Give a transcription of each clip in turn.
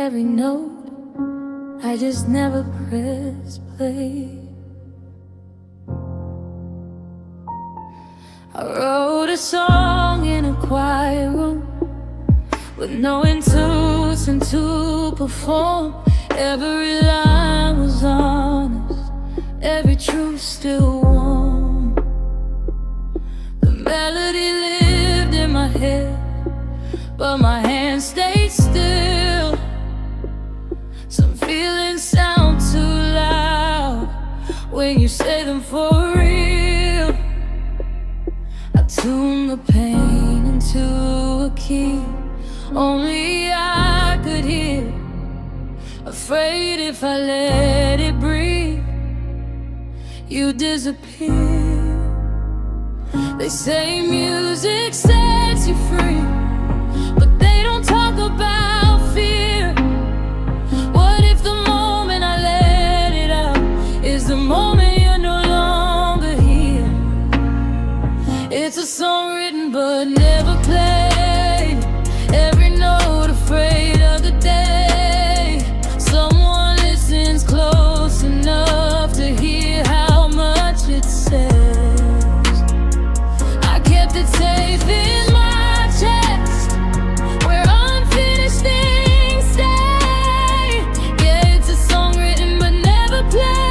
every note, I just never press play. I wrote a song in a quiet room with no intuition to perform. Every line was honest, every truth still warm. The melody lived in my head, but my hands stayed still. Some feelings sound too loud when you say them for real. I tune the pain into a key only I could hear. Afraid if I let it breathe, you disappear. They say music sets you free, but they don't talk about fear. What if the moment I let it out is the moment you're no longer here? It's a song written but never played, every note afraid of the day someone listens close enough to hear how much it says. I kept it safe in my chest, where unfinished things stay. Yeah, it's a song written but never played,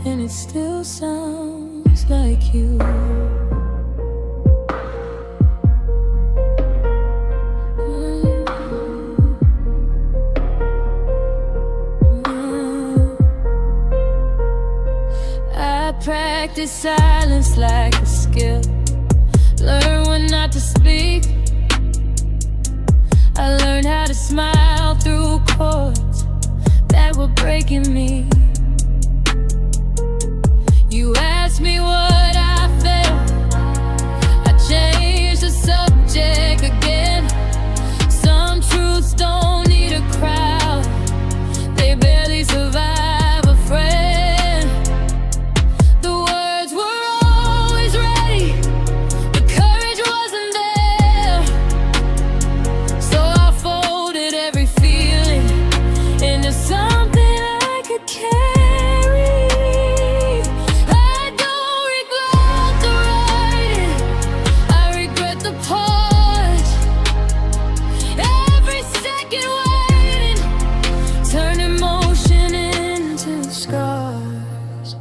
and it still sounds like you. I practice silence like a skill, learn when not to speak. I learned how to smile through chords that were breaking me. You asked me what I felt, I changed the subject again. Some truths don't need a crowd, they barely survive a friend. The words were always ready, the courage wasn't there, so I folded every feeling into something I could carry. I don't regret the writing, I regret the pause. Every second waiting, turn emotion into scars.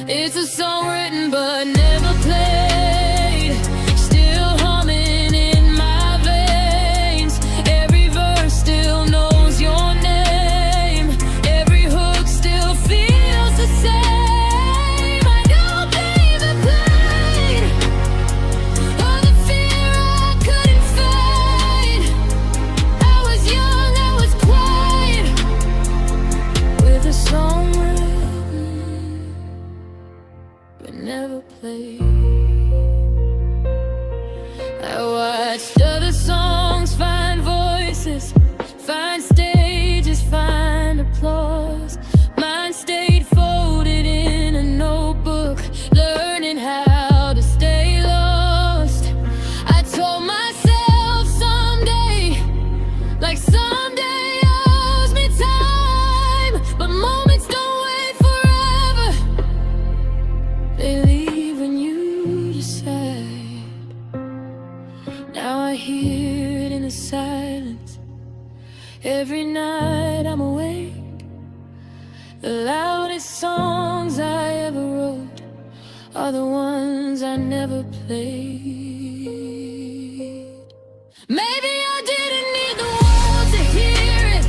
It's a song written but never played, still humming in my veins. Every verse still knows your name, every hook still feels the same. I don't believe it played, all the fear I couldn't fight. I was young, I was quiet, with a song written but never played. I watched other songs find voices, find stages, find applause. Mine stayed folded in a notebook, learning how to stay lost. I told myself someday, like someday owes me time, but moments don't wait forever, they leave when you decide. Now I hear it in the silence, every night I'm awake. The loudest songs I ever wrote are the ones I never played. Maybe I didn't need the world to hear it,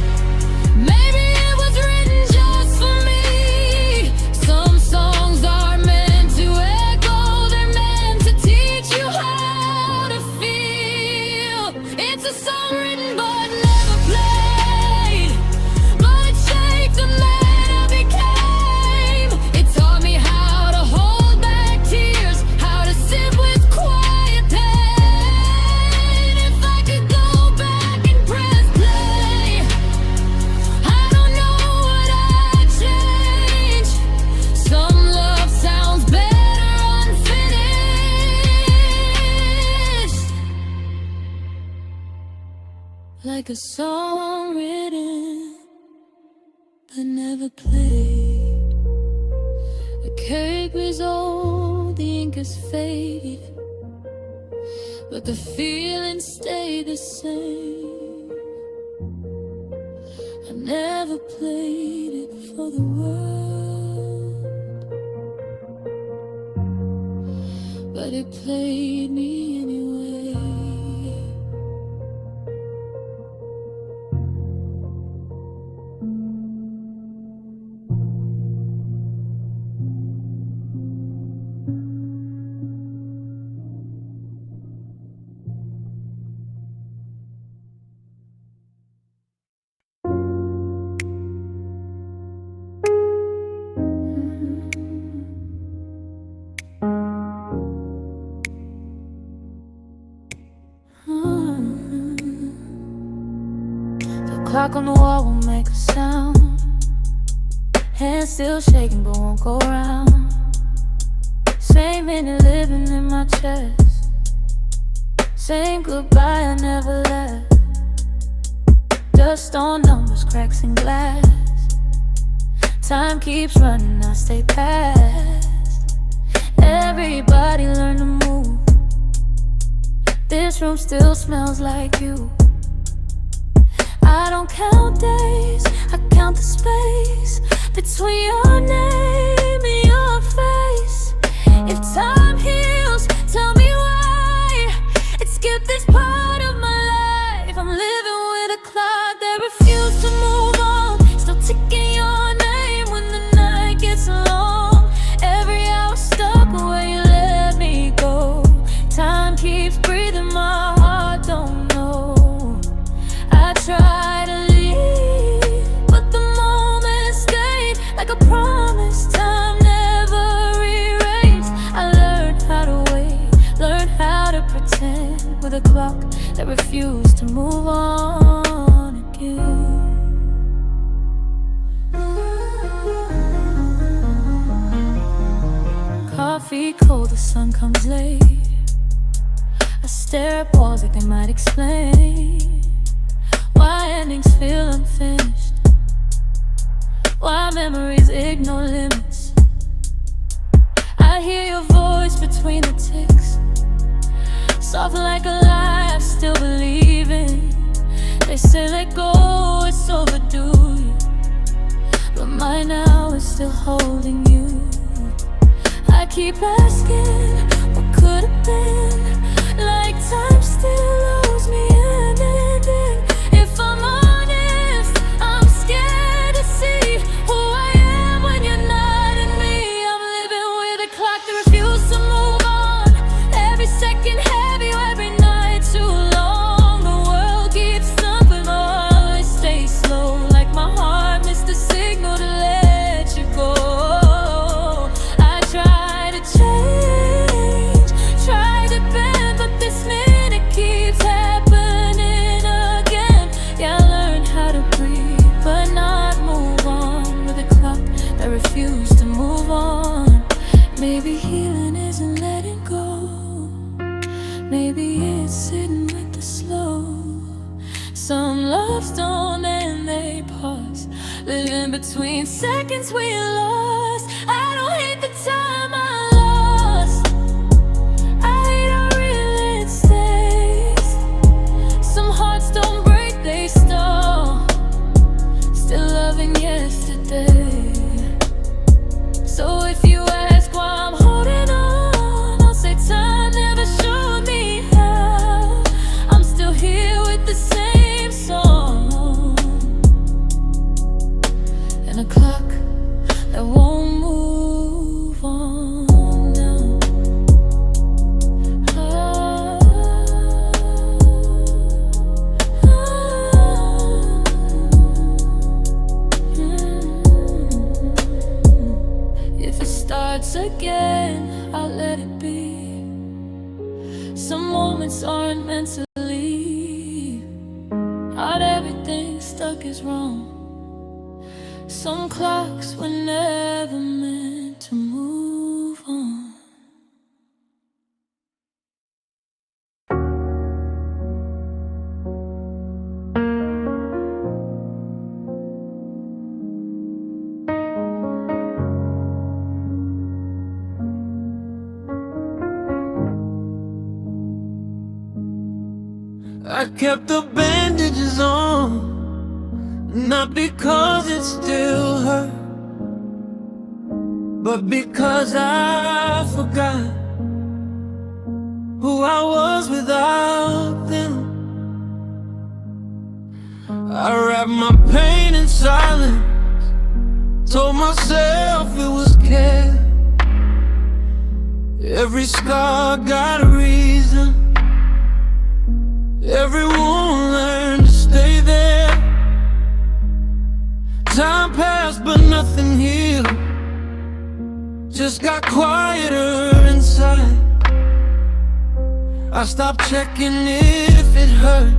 maybe it was written just for me. Some songs are meant to echo, they're meant to teach you how to feel. It's a song written but never played, but it shaped the man I became. It taught me how to hold back tears, how to sit with quiet like a song written but never played. A cake is old, the ink is faded, but the feeling stayed the same. I never played it for the world, but it played me anyway. The clock on the wall won't make a sound. Hands still shaking but won't go round. Same minute living in my chest. Same goodbye I never left. Dust on numbers, cracks in glass. Time keeps running, I stay past. Everybody learn to move. This room still smells like you. I don't count days, I count the space between your name and your face. If time heals, tell me why it skipped this part of my life. I'm living with a clock that refused to move on, still ticking your name when the night gets long. Every hour stuck where you let me go. Time keeps breathing, my heart don't know. I try to leave, but the moment stayed like a promise. Time never erased. I learned how to wait, learned how to pretend with a clock that refused to move on again. Coffee cold, the sun comes late. I stare at walls like they might explain why endings feel unfinished, why memories ignore limits. I hear your voice between the ticks, soft like a lie I still believe in. They say let go, it's overdue, but mine now is still holding you. I keep asking, what could have been? Like time still owes me an ending. If I'm honest, I'm scared to see who I am when you're not in me. I'm living with a clock that refuses to move on. Every second heavy, every night too long. The world keeps thumping, but I always stay slow, like my heart missed the signal to let you go. I try to change, try to bend, but this minute keeps happening again. Yeah, I learned how to breathe, but not move on with a clock that refused to move on. Maybe healing isn't letting go. Maybe it's sitting with the slow. Some loves don't end, they pause, living between seconds we lost. I don't hate the time I lost, I hate how real it stays. Some hearts don't break, they stall, still loving yesterday. So if you ask why I'm holding on, I'll say time never showed me how. I'm still here with the same song and a clock that won't move on now. If it starts again, I'll let it be. Some moments aren't meant to leave. Not everything stuck is wrong. Some clocks were never meant to move on. I kept the bandages on, not because it still hurt, but because I forgot who I was without them. I wrapped my pain in silence, told myself it was care. Every scar got a reason, every wound learned to stay there. Time passed but nothing healed, just got quieter inside. I stopped checking if it hurt,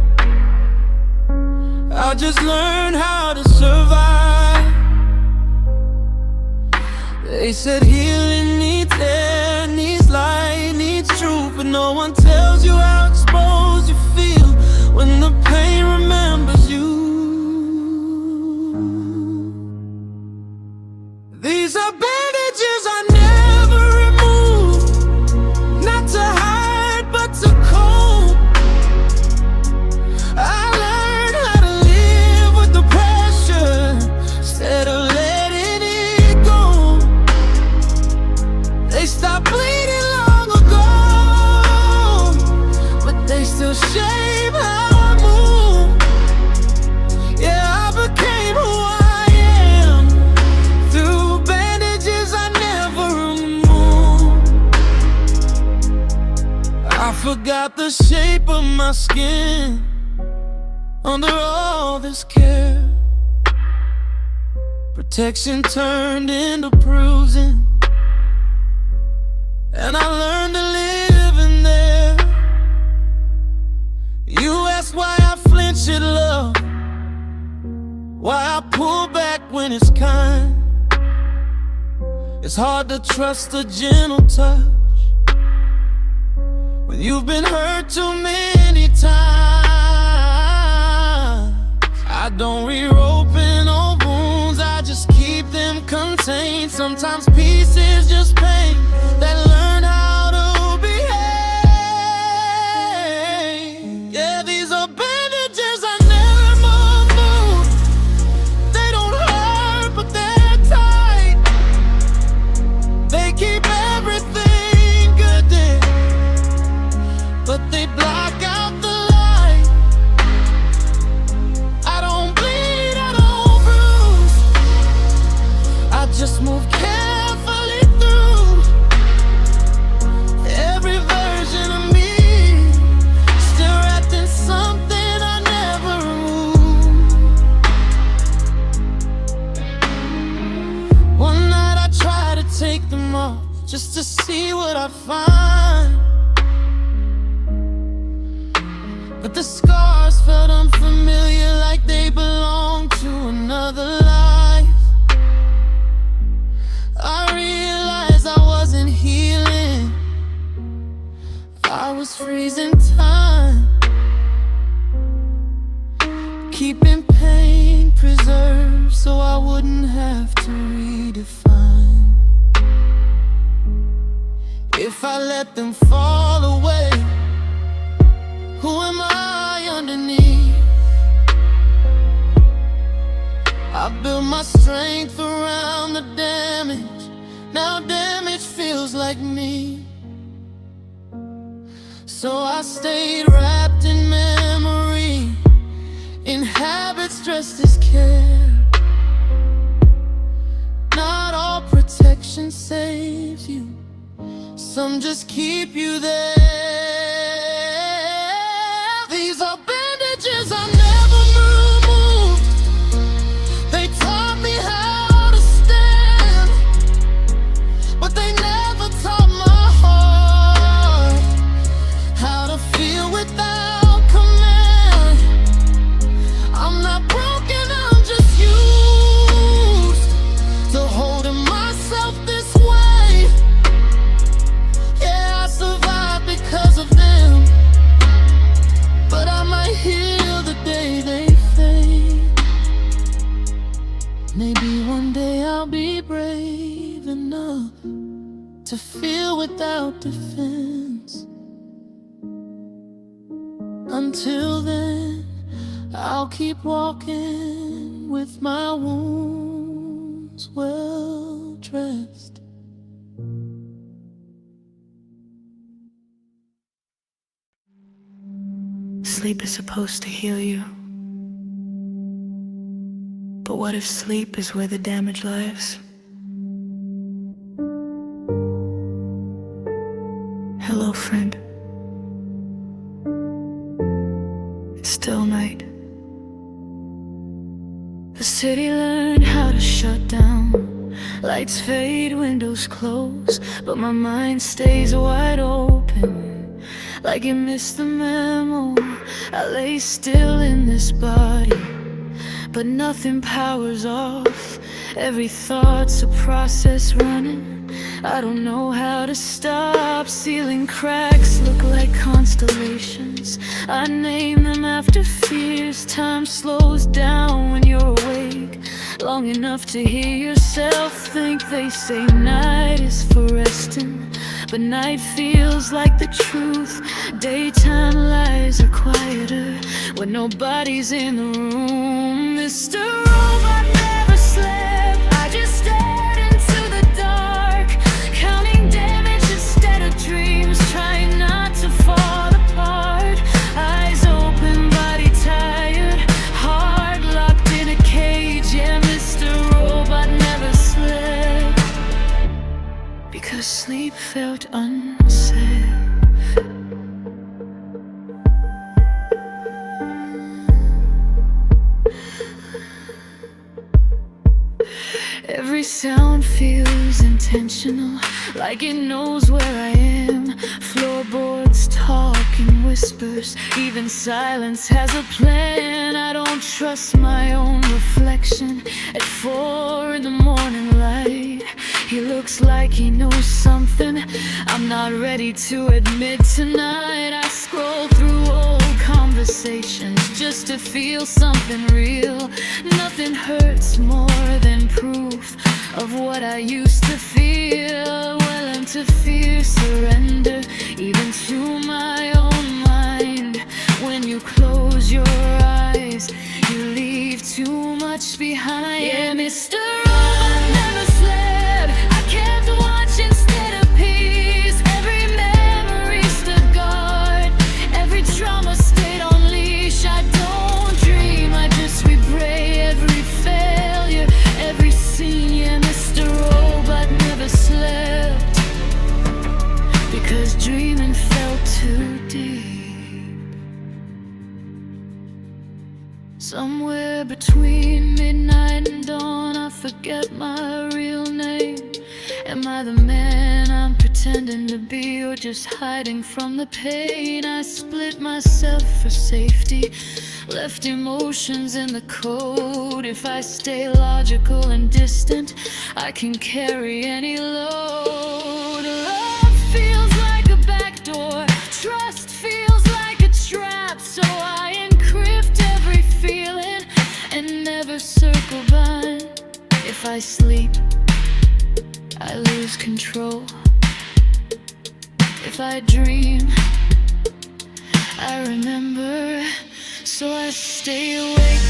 I just learned how to survive. They said healing needs air, needs light, needs truth, but no one tells you how exposed you feel when the pain remembers you. These are bandages I never removed, not to hide but to cope. I learned how to live with the pressure instead of letting it go. They stopped bleeding long ago, but they still shape how I move. Yeah, I became who I am through bandages I never removed. I forgot the shape of my skin under all this care. Protection turned into bruising, and I learned to live in there. You ask why I flinch at love, why I pull back when it's kind. It's hard to trust a gentle touch when you've been hurt too many times. I don't reopen old wounds, I just keep them contained. Sometimes peace is just pain that learn how to behave. Yeah, these are bandages I never moved. They don't hurt, but they're tight. They keep everything good there, but they block out the light. I don't bleed, I don't bruise, I just move carefully through. Every version of me still wrapped in something I never removed. One night I tried to take them off just to see what I'd find, but the scars felt unfamiliar, like they belonged to another life. I realized I wasn't healing, I was freezing time, keeping pain preserved so I wouldn't have to redefine. If I let them fall away, who am I underneath? I built my strength around the damage, now damage feels like me. So I stayed wrapped in memory, in habits dressed as care. Not all protection saves you, some just keep you there. These are bandages I never removed. They taught me how to stand, but they never taught my heart how to feel without command. I'm not broken, I'm just used to holding myself this way. Yeah, I survived because of Until then, I'll keep walking with my wounds well dressed. Sleep is supposed to heal you. But what if sleep is where the damage lies? Hello, friend. It's still night. The city learned how to shut down. Lights fade, windows close, but my mind stays wide open, like it missed the memo. I lay still in this body, but nothing powers off. Every thought's a process running. I don't know how to stop. Ceiling cracks look like constellations. I name them after fears. Time slows down when you're awake, long enough to hear yourself think. They say night is for resting, but night feels like the truth. Daytime lies are quieter when nobody's in the room. Mr. Robot never slept. I just stared into the dark, counting damage instead of dreams, trying not to fall apart. Eyes open, body tired, heart locked in a cage. Yeah, Mr. Robot never slept, because sleep felt unsafe. Every sound feels intentional, like it knows where I am. Floorboards talk in whispers, even silence has a plan. I don't trust my own reflection at 4 in the morning light. He looks like he knows something I'm not ready to admit tonight. I scroll through old conversations just to feel something real. Nothing hurts more than proof of what I used to feel. Willing to fear surrender, even to my own mind. When you close your eyes, you leave too much behind. Yeah, Mr. Robot never slept. I kept watching instead of peace. Every memory stood guard, every trauma stayed on leash. I don't dream, I just replay every failure, every scene. Yeah, Mr. Robot never slept, because dreaming felt too deep. Somewhere between midnight and dawn, I forget my real name. Am I the man I'm pretending to be, or just hiding from the pain? I split myself for safety, left emotions in the code. If I stay logical and distant, I can carry any load. Love feels like a backdoor, trust feels like a trap. So I encrypt every feeling and never circle back. If I sleep, I lose control. If I dream, I remember. So I stay awake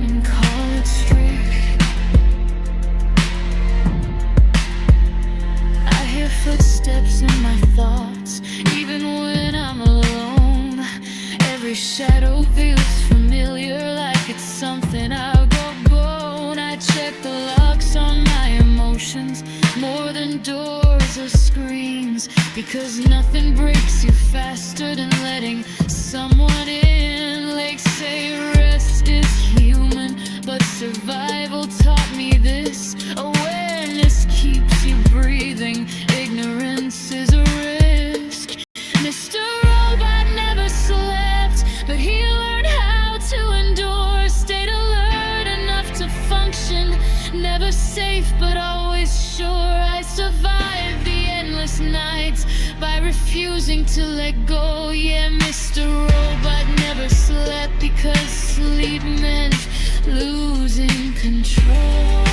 and call it straight. I hear footsteps in my thoughts, even when I'm alone. Every shadow feels familiar, like it's something I'll go bone. I check the locks on my emotions, more than doors or screens, because nothing breaks you faster than letting someone in. Lakes say rest is human, but survival taught me this. Awareness keeps you breathing, ignorance is a risk. Mr. Robot never slept, but he learned how to endure. Stayed alert enough to function, never safe but always sure. I survived the endless nights by refusing to let go. Yeah, Mr. Robot never slept, because sleep meant losing control.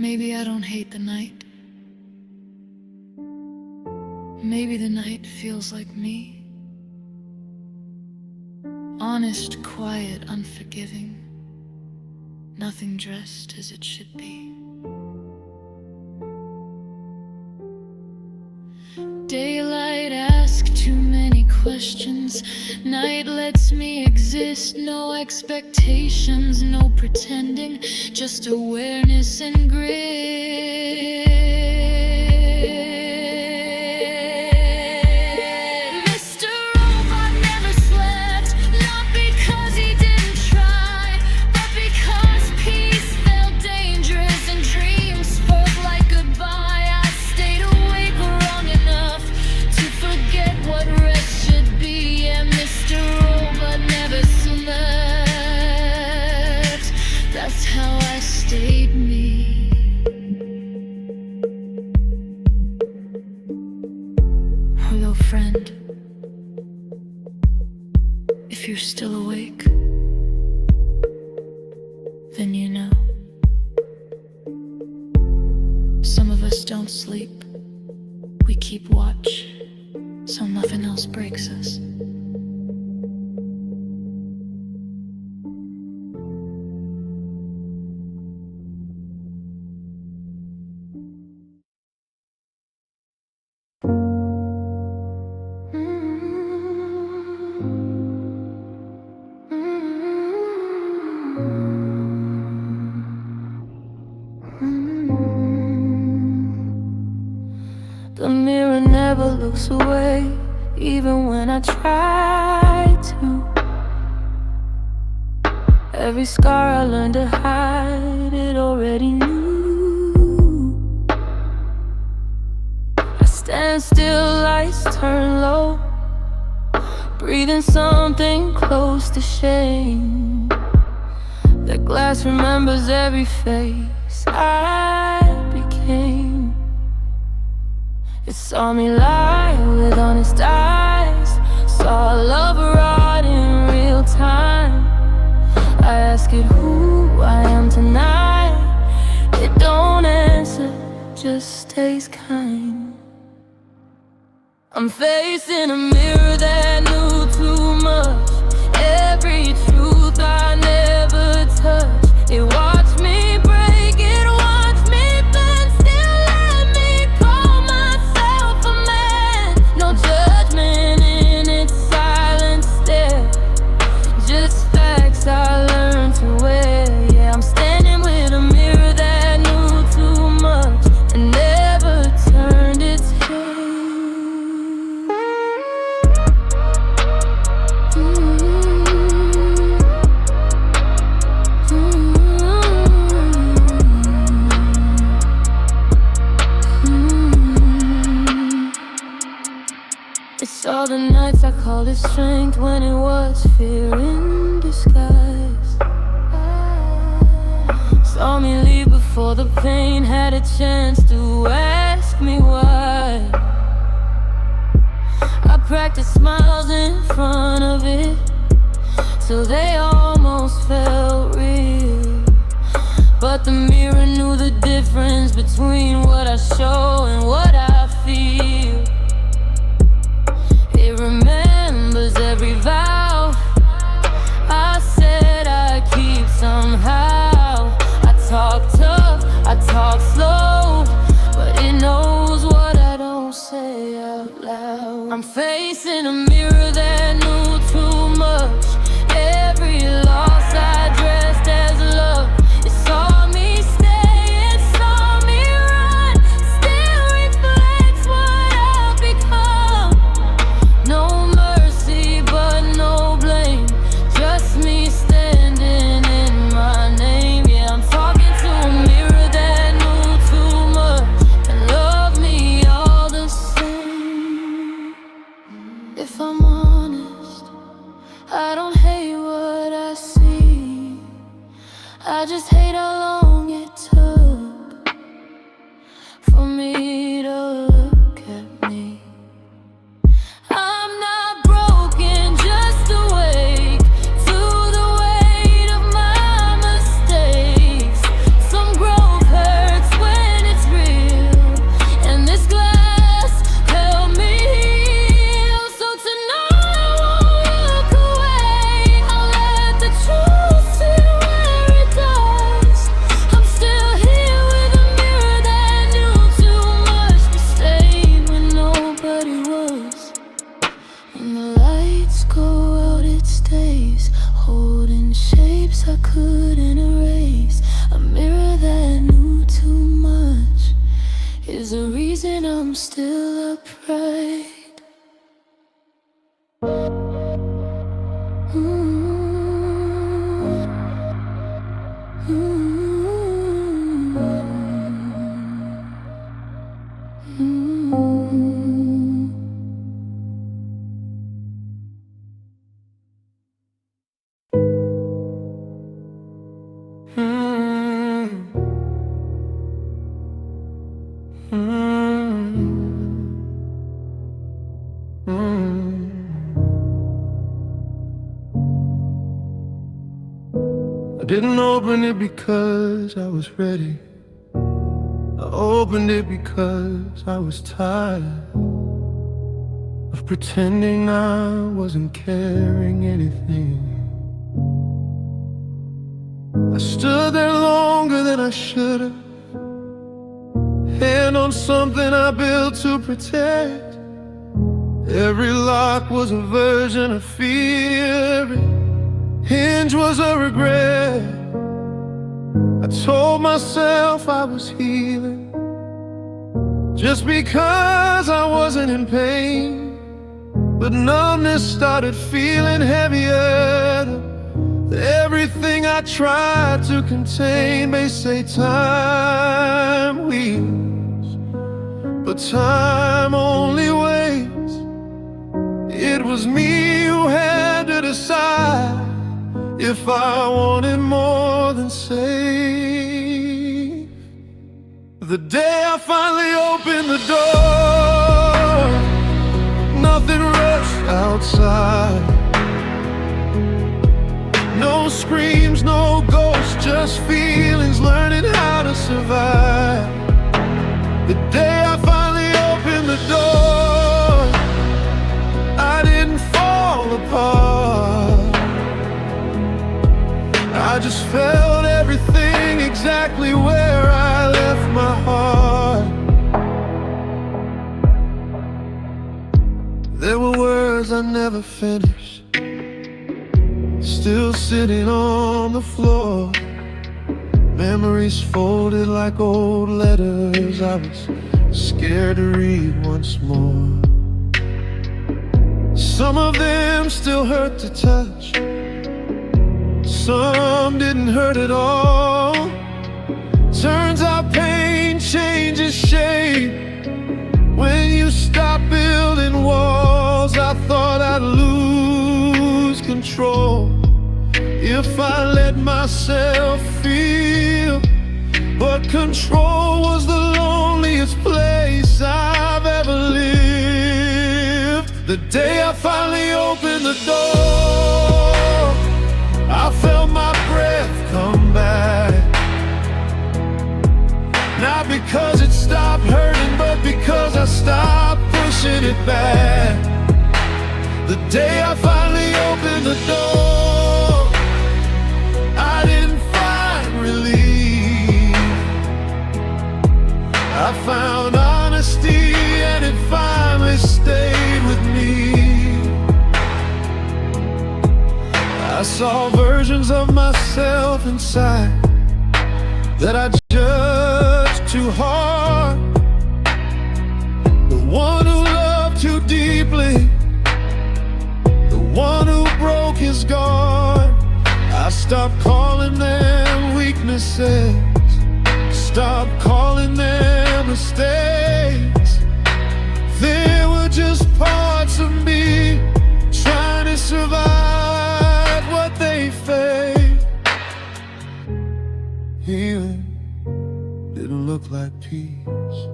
Maybe I don't hate the night. Maybe the night feels like me. Honest, quiet, unforgiving. Nothing dressed as it should be. Daylight asks too many questions. Night lets me exist. No expectations, no pretending. Just awareness and grit. Mr. Robot never slept. Not because he didn't try, but because peace felt dangerous and dreams felt like goodbye. I stayed awake long enough to forget what rest should be. Yeah, Mr. Robot never slept. That's how I stayed me. Hello, friend. If you're still awake, then you know. Some of us don't sleep. We keep watch, so nothing else breaks us. The mirror never looks away, even when I try to. Every scar I learned to hide, it already knew. I stand still, lights turn low, breathing something close to shame. That glass remembers every face I became. It saw me lie with honest eyes, saw love rot in real time. I ask it who I am tonight. It don't answer, just stays kind. I'm facing a mirror that knew too much. Every truth I never touched. It watched me break, it watched me bend. Still let me call myself a man. No judgment in its silent stare, just facts I learned to wear. Yeah, I'm standing with a mirror that knew too much and never turned its head. It's all the nights I called it strength when it was fear in disguise. Saw me leave before the pain had a chance to ask me why. I practiced smiles in front of it till they almost felt real. But the mirror knew the difference between what I show and what I feel. It remembers every vow I said I'd keep somehow. I talk tough, I talk slow, but it knows what I don't say out loud. I'm facing a mirror that knew too much. Every loss I dressed as love. It saw me stay, it saw me run. Still reflects what I've become. No mercy, but no blame. Just me standing in my name. Yeah, I'm talking to a mirror that knew too much and loved me all the same. If I'm honest, I don't hate what I see. I just hate how long it took for me to look at me. I'm not broken, just awake to the weight of my mistakes. Some growth hurts, Didn't open it because I was ready. I opened it because I was tired of pretending I wasn't carrying anything. I stood there longer than I should have, hand on something I built to protect. Every lock was a version of fear, every hinge was a regret. I told myself I was healing just because I wasn't in pain, but numbness started feeling heavier than everything I tried to contain. They say time heals, but time only waits. It was me who had to decide if I wanted more than safe. The day I finally opened the door, nothing rushed outside. No screams, no ghosts, just feelings, learning how to survive. The day I finally opened the door, I didn't fall apart. I just felt everything exactly where I left my heart. There were words I never finished, still sitting on the floor. Memories folded like old letters I was scared to read once more. Some of them still hurt to touch, some didn't hurt at all. Turns out pain changes shape when you stop building walls. I thought I'd lose control if I let myself feel, but control was the loneliest place I've ever lived. The day I finally opened the door, I felt my breath come back. Not because it stopped hurting, but because I stopped pushing it back. The day I finally opened the door, I didn't find relief. I found honesty, and it finally stayed with me. I saw versions of myself inside that I judged too hard. The one who loved too deeply, the one who broke his guard. I stopped calling them weaknesses, stopped calling them mistakes. They were just parts of me trying to survive what they faced. Healing didn't look like peace.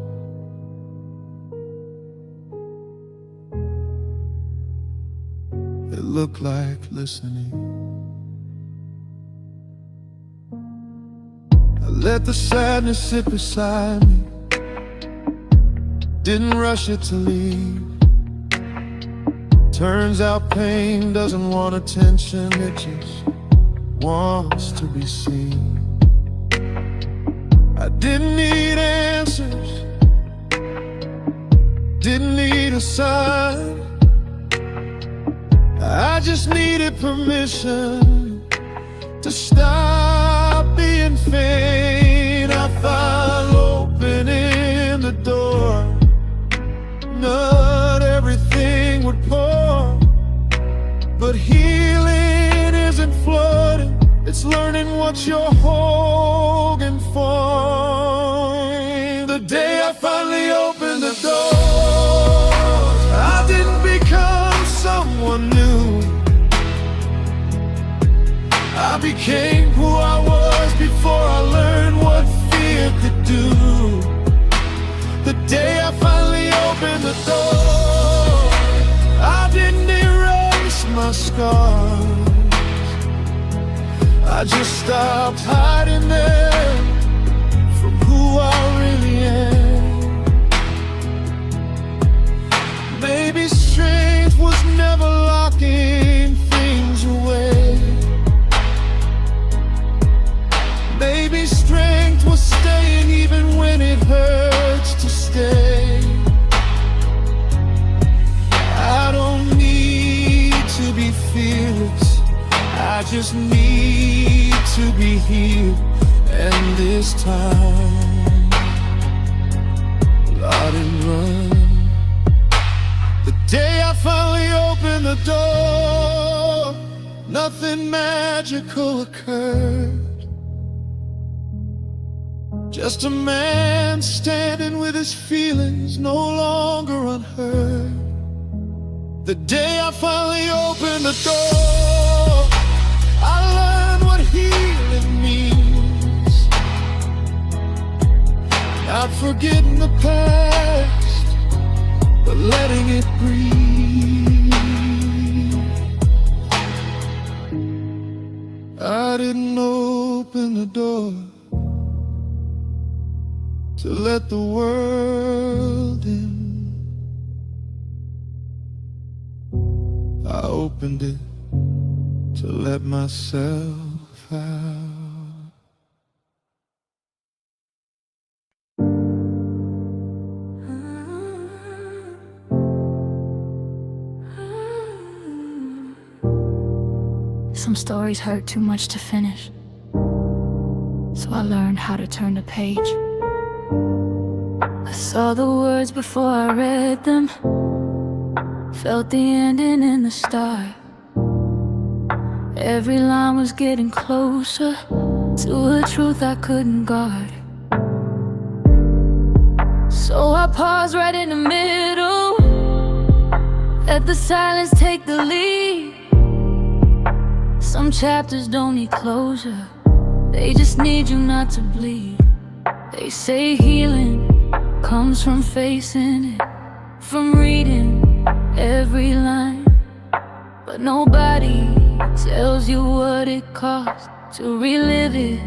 It looked like listening. I let the sadness sit beside me, didn't rush it to leave. Turns out pain doesn't want attention, it just wants to be seen. I didn't need answers, didn't need a sign. I just needed permission to stop being faint. I thought opening the door, not everything would pour. But healing isn't flooding, it's learning what you're holding for. The day I finally opened the door, I didn't become someone new. I became who I was before I learned what fear could do. The day I finally opened the door, I didn't erase my scars, I just stopped hiding there from who I really am. Maybe strength was never locking things away. Maybe strength was staying even when it hurts to stay. I don't need to be fearless, I just need to be here. And this time I didn't run. The day I finally opened the door, nothing magical occurred. Just a man standing with his feelings no longer unheard. The day I finally opened the door, I learned what healing means. Not forgetting the past, but letting it breathe. I didn't open the door to let the world in. I opened it to let myself out. Some stories hurt too much to finish, so I learned how to turn the page. I saw the words before I read them, felt the ending in the start. Every line was getting closer to a truth I couldn't guard. So I paused right in the middle, let the silence take the lead. Some chapters don't need closure, they just need you not to bleed. They say healing comes from facing it, from reading every line, but nobody tells you what it costs to relive it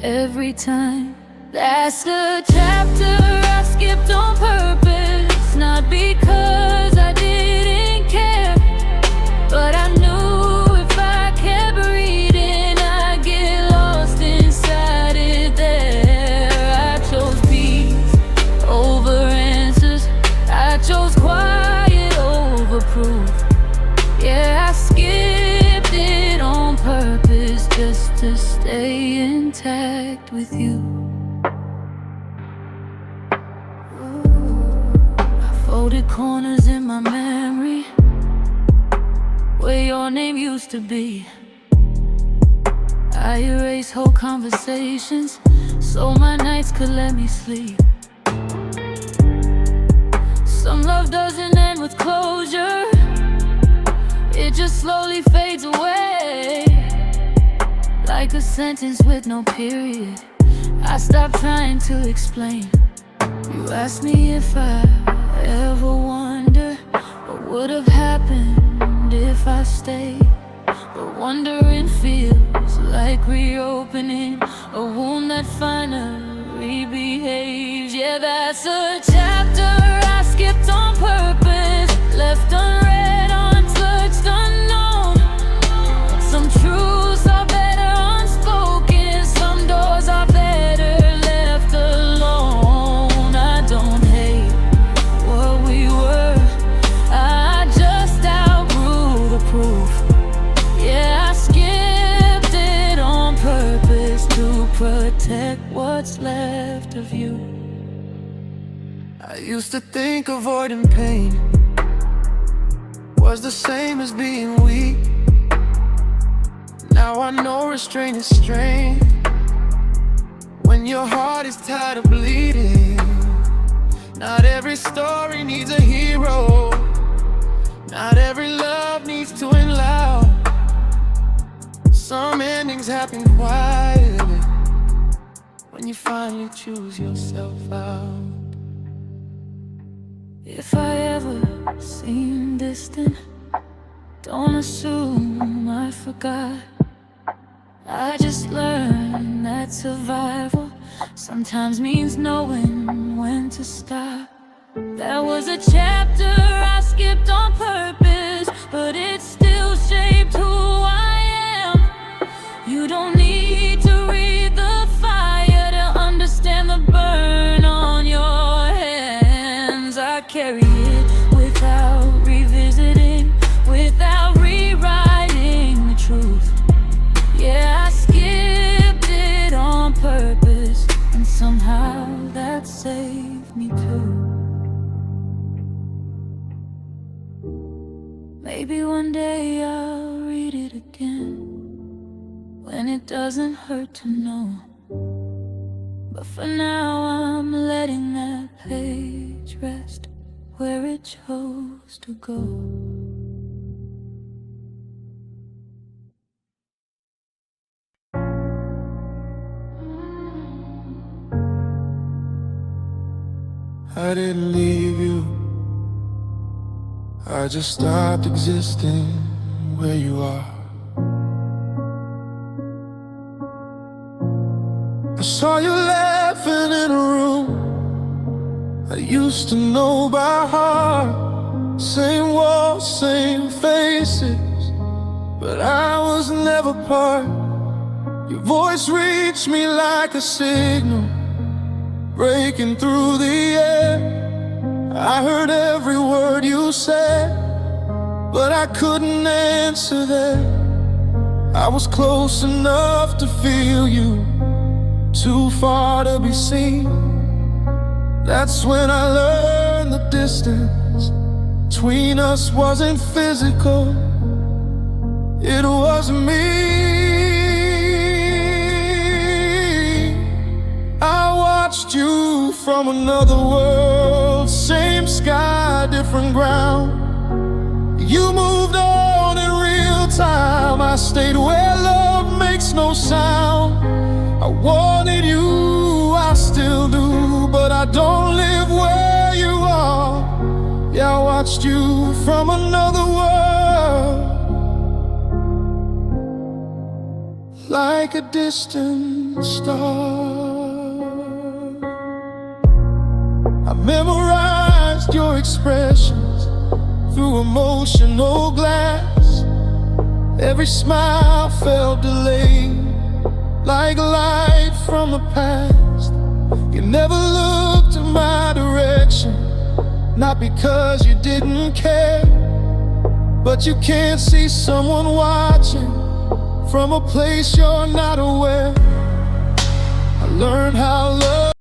every time. That's a chapter I skipped on purpose, not because I didn't care, but I knew if I kept reading I'd get lost inside it there. I chose peace over answers, I chose quiet over proof. Yeah, I skipped it on purpose just to stay intact with you. I folded corners in my memory where your name used to be. I erased whole conversations so my nights could let me sleep. Some love doesn't end with closure, it just slowly fades away, like a sentence with no period. I stopped trying to explain. You asked me if I ever wonder what would have happened if I stayed, but wondering feels like reopening a wound that finally behaves. Yeah, that's a chapter I skipped on purpose, left unread, untouched, unknown. Some truths are better unspoken, some doors are better left alone. I don't hate what we were, I just outgrew the proof. Yeah, I skipped it on purpose to protect what's left of you. I used to think avoiding pain was the same as being weak. Now I know restraint is strength when your heart is tired of bleeding. Not every story needs a hero, not every love needs to end loud. Some endings happen quietly when you finally choose yourself out. If I ever seem distant, don't assume I forgot. I just learned that survival sometimes means knowing when to stop. There was a chapter I skipped on purpose, but it still shaped who I am. You don't need to read the fire to understand the burn on your hands. I carry it without revisiting, without rewriting the truth. Yeah, I skipped it on purpose, and somehow that saved me too. Maybe one day I'll read it again, when it doesn't hurt to know. But for now I'm letting that page rest where it chose to go. I didn't leave you, I just stopped existing where you are. I saw you laughing in a room I used to know by heart. Same walls, same faces, but I was never part. Your voice reached me like a signal, breaking through the air. I heard every word you said, but I couldn't answer that. I was close enough to feel you, too far to be seen. That's when I learned the distance between us wasn't physical, it was me. I watched you from another world, same sky, different ground. You moved on in real time, I stayed where love makes no sound. I wanted you, I still do, but I don't live where you are. Yeah, I watched you from another world, like a distant star. I memorized your expressions through emotional glass. Every smile felt delayed, like light from the past. You never looked in my direction, not because you didn't care, but you can't see someone watching from a place you're not aware. I learned how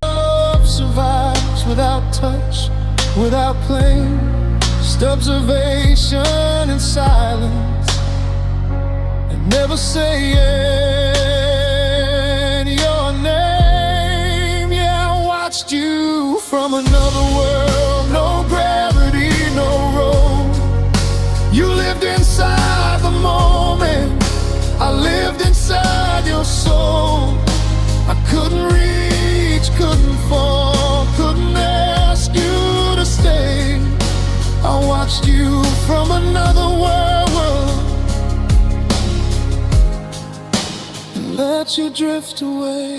love survives without touch, without claim, just observation and silence, and never saying your name. Yeah, I watched you from another world, no gravity, no road. You lived inside the moment, I lived inside your soul. I couldn't reach, couldn't fall, couldn't ask you to stay. I watched you from another world and let you drift away.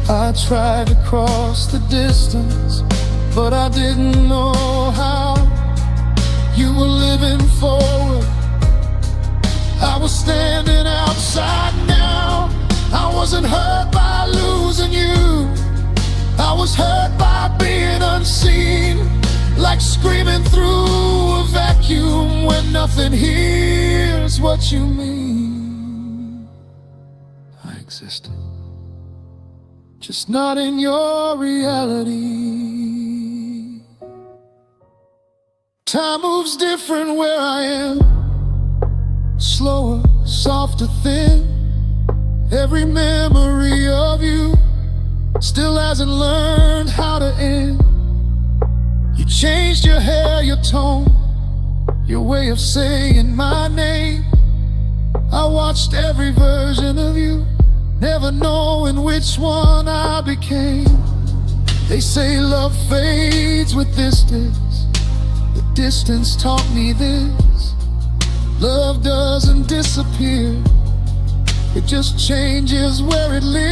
I tried to cross the distance, but I didn't know how. You were living forward, I was standing outside now. I wasn't hurt by losing you, I was hurt by being unseen, like screaming through a vacuum when nothing hears what you mean. I existed, just not in your reality. Time moves different where I am, slower, softer, thin. Every memory of you still hasn't learned how to end. You changed your hair, your tone, your way of saying my name. I watched every version of you, never knowing which one I became. They say love fades with distance, Distance taught me this: love doesn't disappear, it just changes where it lives.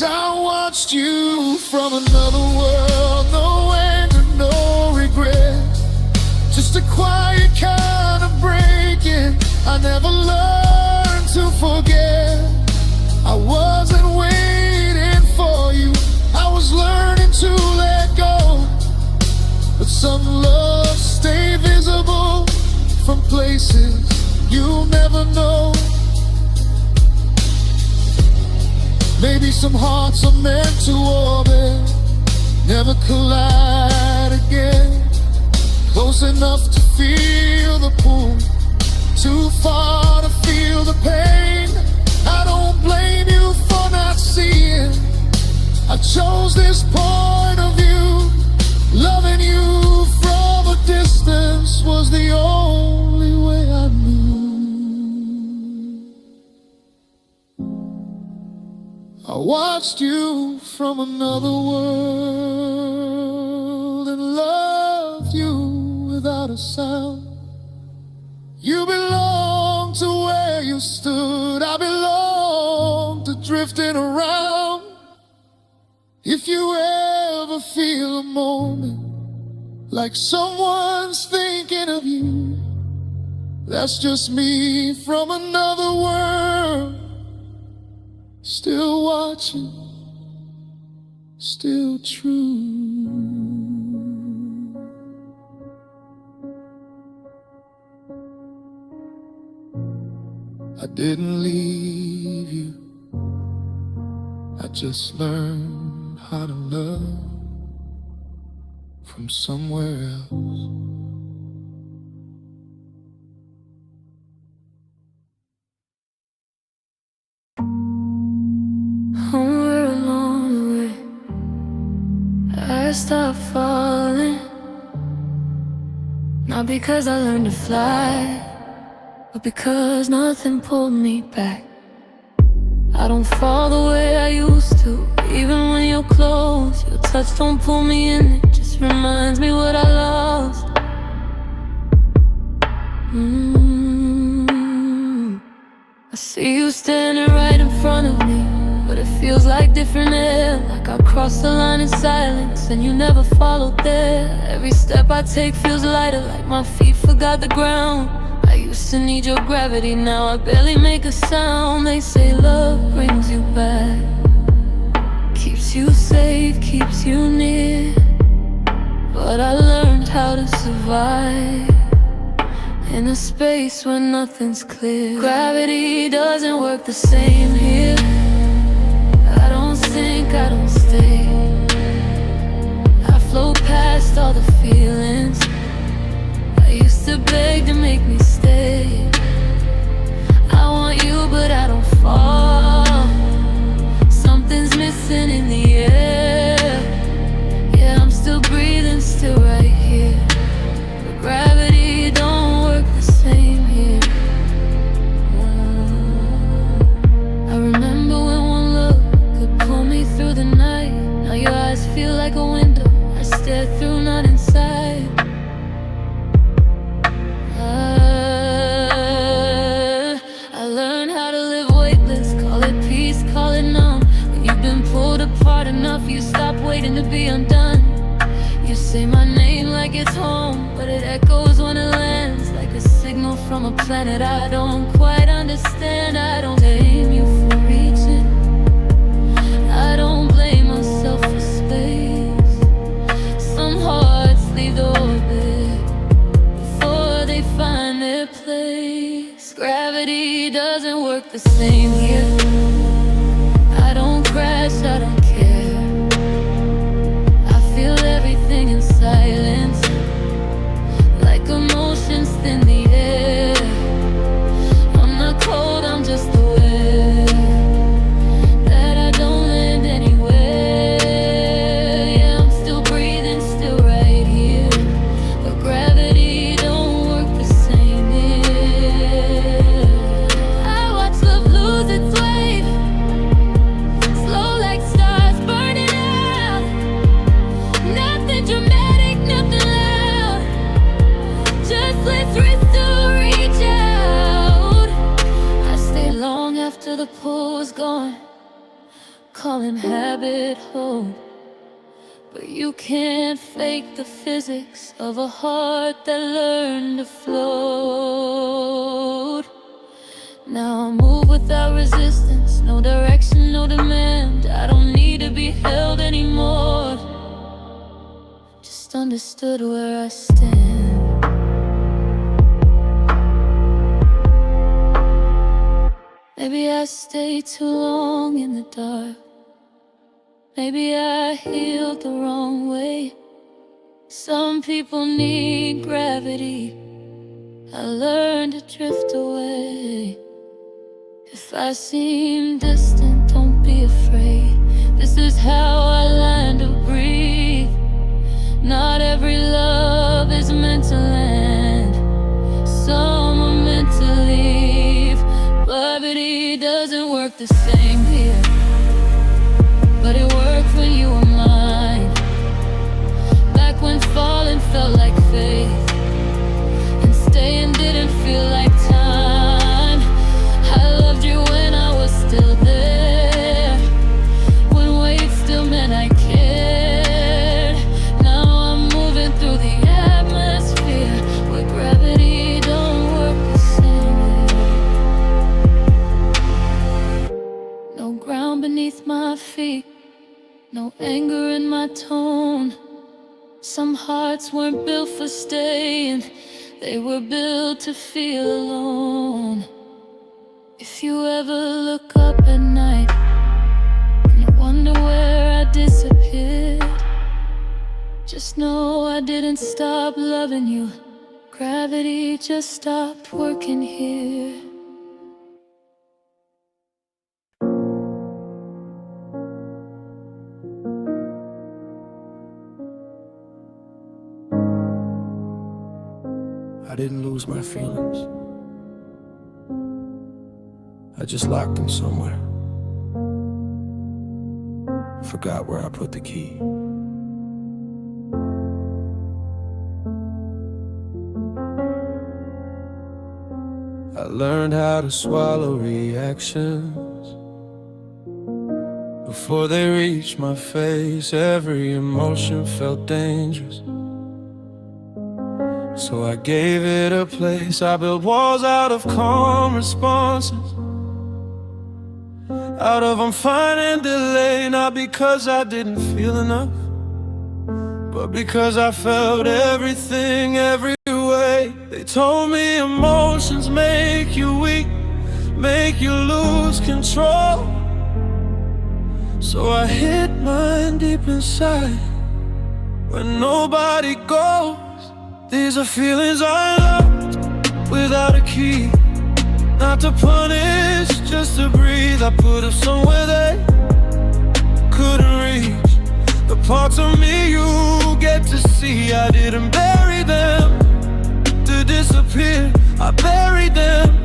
I watched you from another world, no anger, no regret, just a quiet kind of breaking. I never learned to forget. I wasn't waiting for you, I was learning to let go. But some love stay visible from places you'll never know. Maybe some hearts are meant to orbit, never collide again. Close enough to feel the pull, too far to feel the pain. I don't blame you for not seeing. I chose this point of view. Loving you from a distance was the only way I knew. I watched you from another world and loved you without a sound. You belong to where you stood, I belong to drifting around. If you ever feel a moment like someone's thinking of you, that's just me from another world, still watching, still true. I didn't leave you, I just learned how to love from somewhere else. Somewhere along the way, I stopped falling. Not because I learned to fly, but because nothing pulled me back. I don't fall the way I used to, even when you're close. Your touch don't pull me in, it just reminds me what I lost. I see you standing right in front of me, but it feels like different air. Like I crossed the line in silence and you never followed there. Every step I take feels lighter, like my feet forgot the ground. I used to need your gravity, now I barely make a sound. They say love brings you back, keeps you safe, keeps you near. But I learned how to survive in a space where nothing's clear. Gravity doesn't work the same here. I don't sink, I don't stay. I float past all the feelings I used to beg to make me stay. I want you, but I don't fall. Something's missing in the air. Yeah, I'm still breathing, still right here. But gravity don't work the same here. I remember when one look could pull me through the night. Now your eyes feel like a window I stare through, not inside. I learned how to live weightless, call it peace, call it numb. When you've been pulled apart enough, you stop waiting to be undone. You say my name like it's home, but it echoes when it lands, like a signal from a planet I don't quite understand. I don't blame you for reaching, I don't blame myself for space. Some hearts leave the orbit before they find their place. Gravity doesn't work the same here. I don't crash, I don't care. I feel everything in silence, like emotions thin the air. I'm not cold, I'm just aware that I don't land anywhere. Yeah, I'm still breathing, still right here. But gravity don't work the same here. I watch love lose its way, slow like stars. the pull was gone, calling habit hope. But you can't fake the physics of a heart that learned to float. Now I move without resistance, no direction, no demand. I don't need to be held anymore, just understood where I stand. Maybe I stayed too long in the dark. Maybe I healed the wrong way. Some people need gravity. I learned to drift away. If I seem distant, don't be afraid. This is how I learn to breathe. Not every love is meant to land. Some are meant to leave. Gravity doesn't work the same here, but it worked when you were mine. Back when falling felt like faith, and staying didn't feel like time. I loved you when I was still there, when weight still meant I cared. Now I'm moving through the atmosphere where gravity don't work the same way. No ground beneath my feet, no anger in my tone. Some hearts weren't built for staying, they were built to feel alone. If you ever look up at night and you wonder where I disappeared, just know I didn't stop loving you. Gravity just stopped working here. I didn't lose my feelings. I just locked them somewhere. Forgot where I put the key. I learned how to swallow reactions before they reached my face. Every emotion felt dangerous, so I gave it a place. I built walls out of calm responses, out of I'm fine and delay. Not because I didn't feel enough, but because I felt everything every way. They told me emotions make you weak, make you lose control. So I hid mine deep inside where nobody goes. These are feelings I locked without a key, not to punish, just to breathe. I put them somewhere they couldn't reach, the parts of me you get to see. I didn't bury them to disappear, I buried them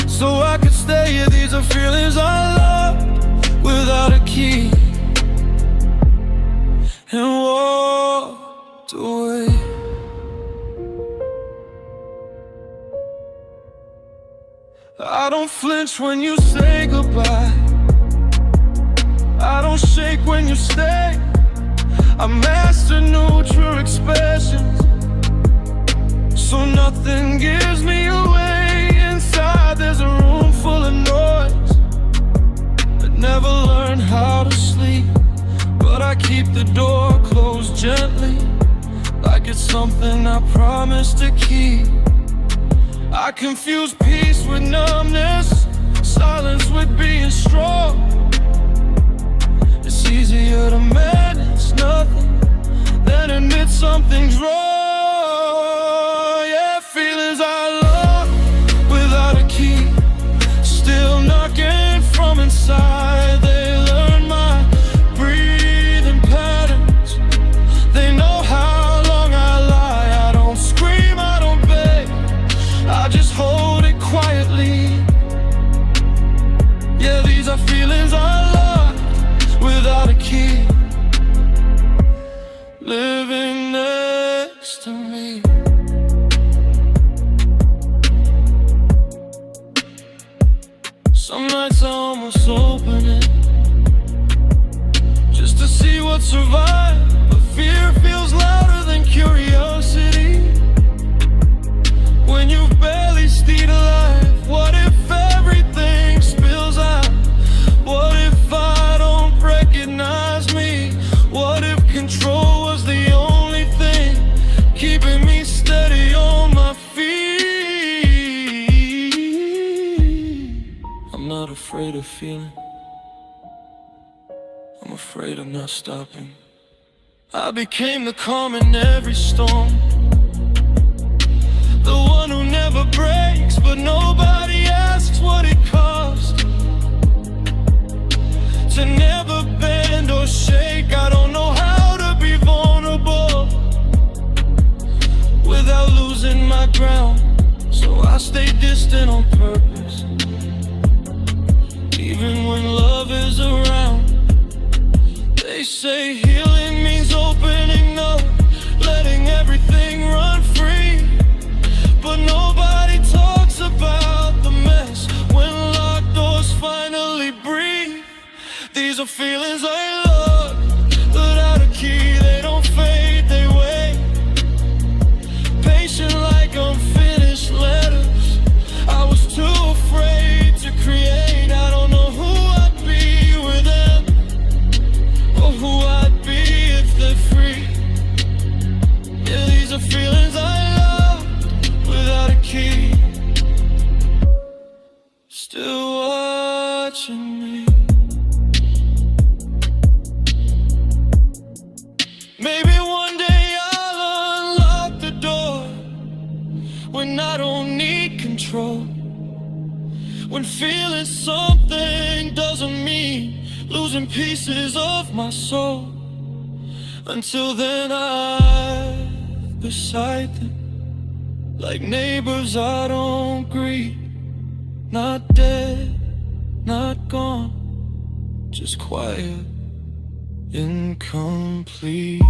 so I could stay here. These are feelings I locked without a key, and walked away. I don't flinch when you say goodbye, I don't shake when you stay. I master neutral expressions, so nothing gives me away. Inside there's a room full of noise. I never learned how to sleep, but I keep the door closed gently, like it's something I promised to keep. I confuse peace with numbness, silence with being strong. It's easier to manage nothing than admit something's wrong. Yeah, feelings I love without a key, still knocking from inside. They learn my breathing patterns, they know how long I lie. I don't scream, I don't beg, I just hold it quietly. Yeah, these are feelings I locked without a key, living next nights I almost open it just to see what survived. But fear feels louder than curiosity when you've barely stayed alive. What if everything spills out? What if I don't recognize me? What if control was the only thing keeping me steady on my feet? I'm not afraid of feeling, I'm afraid of not stopping. I became the calm in every storm, the one who never breaks, but nobody asks what it costs to never bend or shake. I don't know how to be vulnerable without losing my ground, so I stay distant on purpose, even when love is around. They say healing means opening up, letting everything run free, but nobody talks about the mess when locked doors finally breathe. These are feelings I love, without a key, they don't fade, they wait, patient like unfinished letters. I was too afraid to create. I don't know who I'd be with them, or who I'd be if they're free. Yeah, these are feelings I love, without a key, still watching me. Maybe one day I'll unlock the door when I don't need control, when feeling something doesn't mean losing pieces of my soul. Until then I'm beside them, like neighbors I don't greet, not dead, not gone, just quiet, incomplete.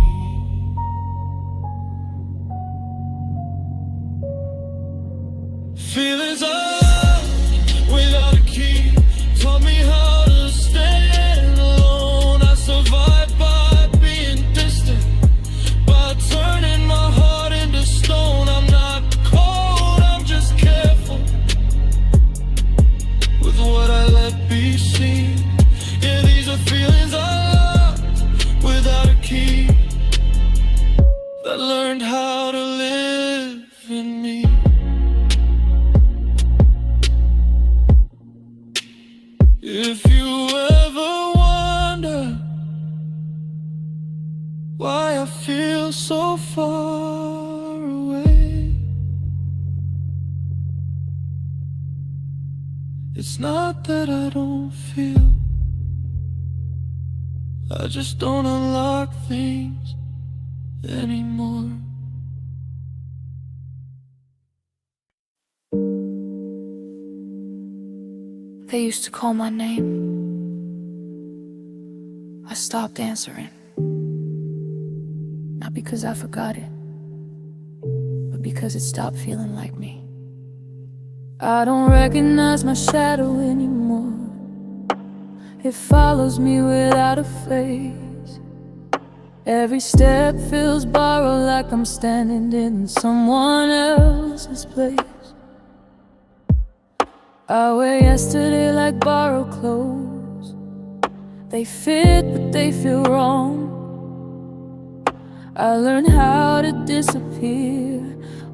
Feelings up without a key taught me how to stand alone. I survived by being distant, by turning my heart into stone. I'm not cold, I'm just careful with what I let be seen. Yeah, these are feelings I locked without a key, that learned how to live in me. If you ever wonder why I feel so far away, it's not that I don't feel, I just don't unlock things anymore. They used to call my name. I stopped answering. Not because I forgot it, but because it stopped feeling like me. I don't recognize my shadow anymore. It follows me without a face. Every step feels borrowed, like I'm standing in someone else's place. I wear yesterday like borrowed clothes. They fit, but they feel wrong. I learned how to disappear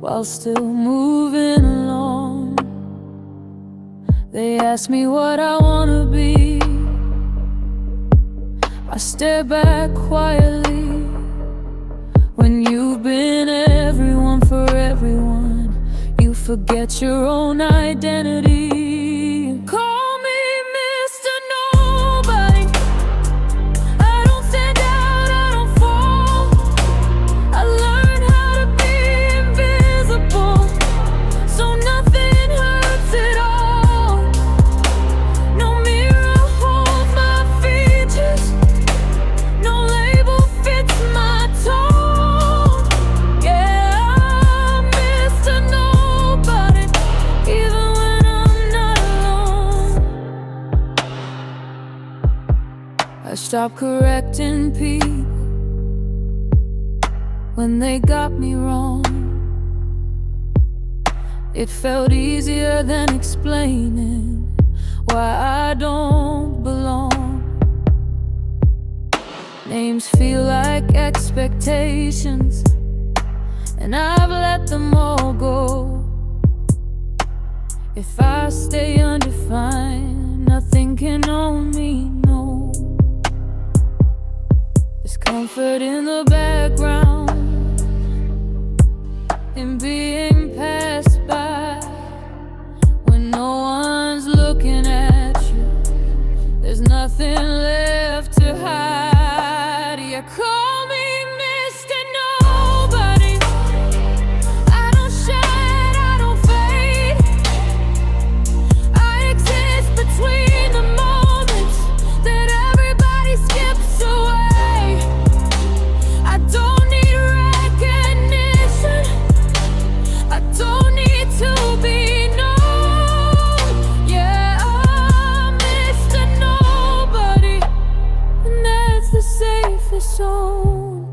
while still moving along. They ask me what I wanna be. I stare back quietly. When you've been everyone for everyone, you forget your own identity. Call me Mr. Nobody. I don't stand out, I don't fall. I learned how to be invisible, so nothing hurts at all. No mirror holds my features, no label fits my tone. Yeah, I'm Mr. Nobody, even when I'm Stop correcting people when they got me wrong. It felt easier than explaining why I don't belong. Names feel like expectations, and I've let them all go. If I stay undefined, nothing can own me, no. There's comfort in the background, in being passed by. When no one's looking at you, there's nothing left to hide. You call me Mr. Nobody. I don't shine, I don't fade. I exist between the moments that everybody skips away. I don't need recognition, I don't need to be known. Yeah, I'm Mr. Nobody, and that's the safest zone.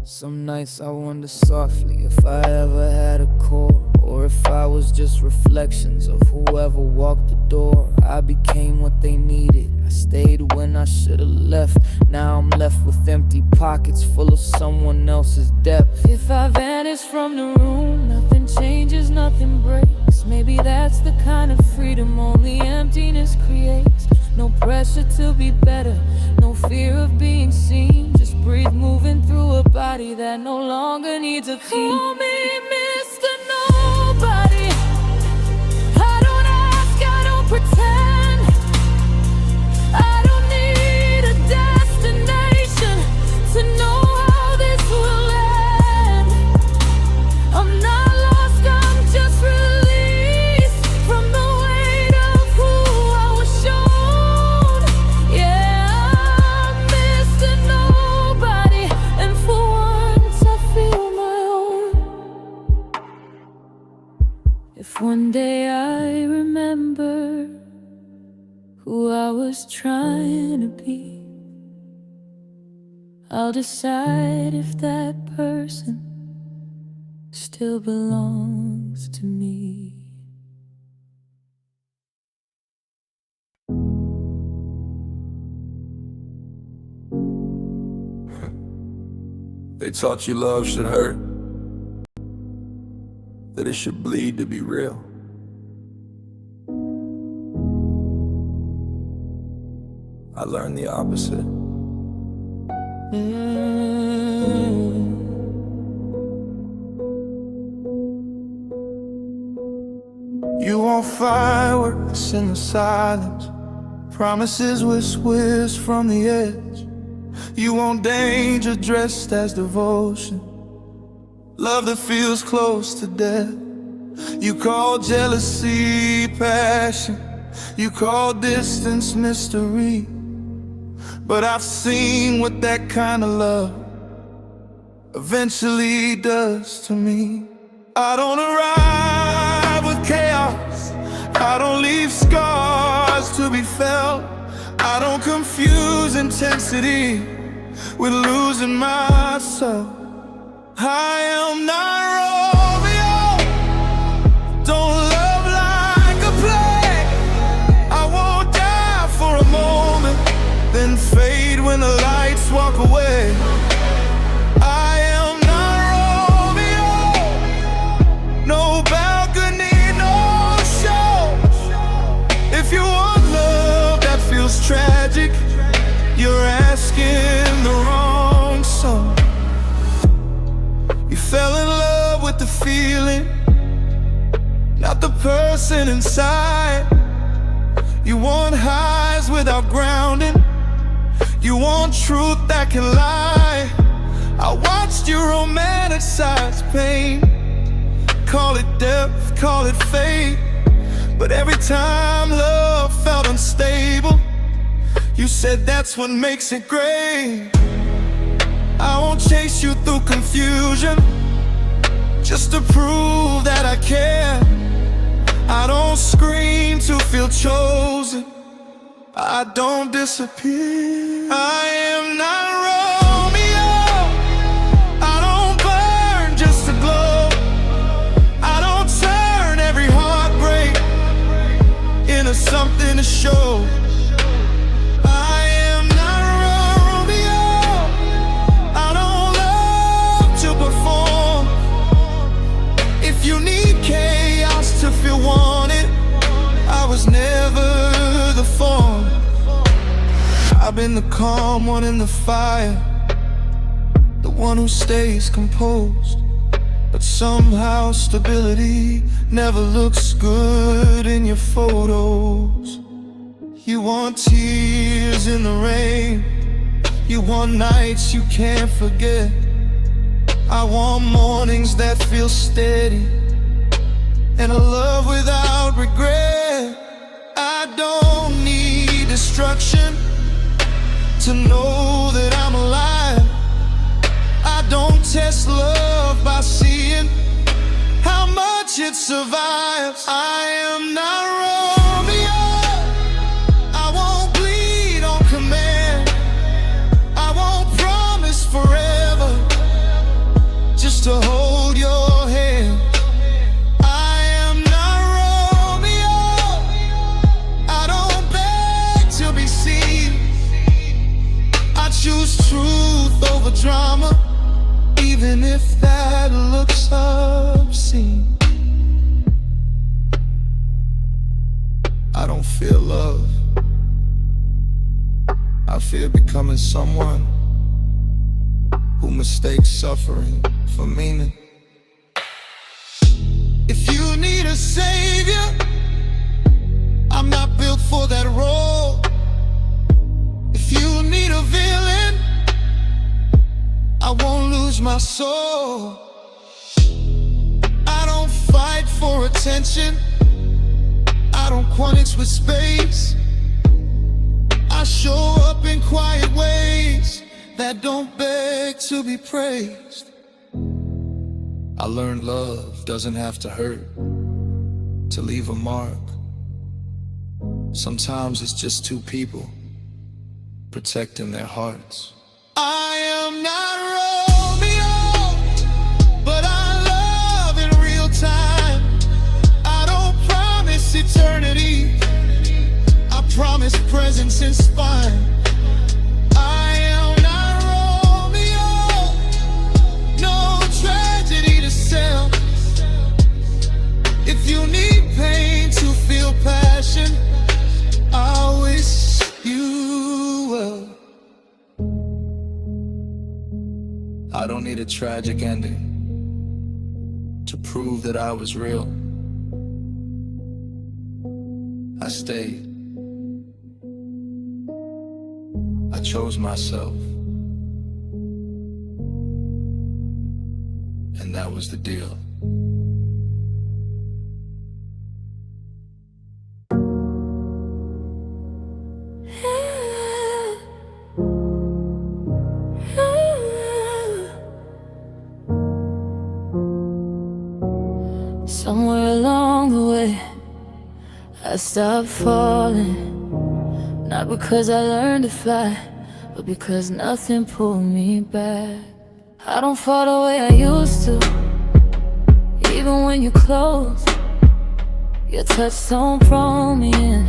Some nights I wonder softly if I ever had a core, or if I was just reflections of whoever walked the door. I became what they needed, I stayed when I should've left. Now I'm left with empty pockets full of someone else's depth. If I vanish from the room, nothing changes, nothing breaks. Maybe that's the kind of freedom only emptiness creates. No pressure to be better, no fear of being seen. Just breathe, moving through a body that no longer needs a theme. Call me Mr. Nobody. I don't ask, I don't pretend. I don't need a destination to know how this will end. I'm not lost, I'm just released from the weight of who I was shown. Yeah, I'm Mr. Nobody, and for once I feel my own. If one day I remember who I was trying to be, I'll decide if that person still belongs to me. They taught you love should hurt, that it should bleed to be real. I learned the opposite. You want fireworks in the silence, promises whispers from the edge. You want danger dressed as devotion, love that feels close to death. You call jealousy passion, you call distance mystery. But I've seen what that kind of love eventually does to me. I don't arrive with chaos, I don't leave scars to be felt. I don't confuse intensity with losing myself. I am not Romeo, don't love like a play. I won't die for a moment, then fade when the lights walk away. I am not Romeo, no balcony, no show. If you want love that feels tragic, you're asking the wrong song. You fell in love with the feeling, not the person inside. You want highs without grounding, you want truth that can lie. I watched you romanticize pain, call it depth, call it fate. But every time love felt unstable, you said that's what makes it great. I won't chase you through confusion, just to prove that I care. I don't scream to feel chosen, I don't disappear. I am not Romeo. I don't burn just to glow. I don't turn every heartbreak into something to show. I am not Romeo. I don't love to perform. If you need chaos to feel wanted, I was never the form. I've been the calm one in the fire, the one who stays composed. But somehow stability never looks good in your photos. You want tears in the rain, you want nights you can't forget. I want mornings that feel steady, and a love without regret. I don't need destruction to know that I'm alive. I don't test love by seeing how much it survives. I am not Romeo. I won't bleed on command. I won't promise forever just to hold your hand. I am not Romeo. I don't beg to be seen. I choose truth over drama, even if that looks obscene. I don't fear love. I fear becoming someone who mistakes suffering for meaning. If you need a savior, I'm not built for that role. If you need a villain, I won't lose my soul. I don't fight for attention, I don't quantix with space. I show up in quiet ways that don't beg to be praised. I learned love doesn't have to hurt to leave a mark. Sometimes it's just two people protecting their hearts. I am not Romeo, but I love in real time. I don't promise eternity, I promise presence in spine. I am not Romeo, no tragedy to sell. If you need pain to feel passion, I wish you well. I don't need a tragic ending to prove that I was real. I stayed. I chose myself. And that was the deal. Somewhere along the way, I stopped falling. Not because I learned to fly, but because nothing pulled me back. I don't fall the way I used to, even when you're close. Your touch don't pull me in,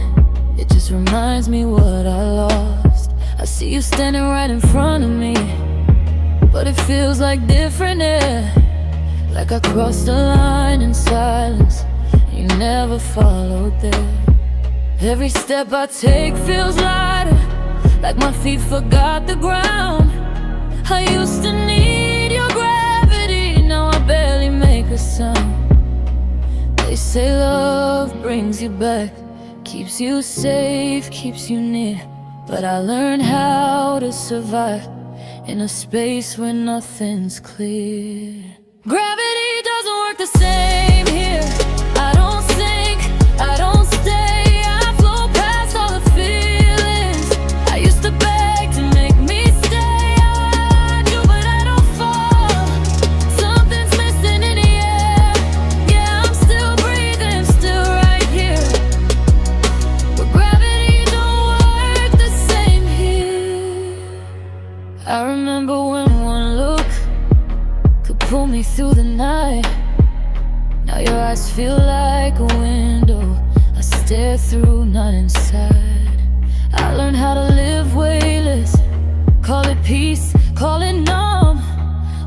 it just reminds me what I lost. I see you standing right in front of me, but it feels like different air. Like I crossed the line in silence, you never followed there. Every step I take feels lighter, like my feet forgot the ground. I used to need your gravity, now I barely make a sound. They say love brings you back, keeps you safe, keeps you near. But I learned how to survive in a space where nothing's clear. Gravity doesn't work the same here. I don't sink, I don't stay, I float past all the feelings. I used to beg to make me stay. I do, but I don't fall. Something's missing in the air. Yeah, I'm still breathing, still right here. But gravity don't work. pull me through the night. Now your eyes feel like a window I stare through, not inside. I learned how to live weightless. Call it peace, call it numb.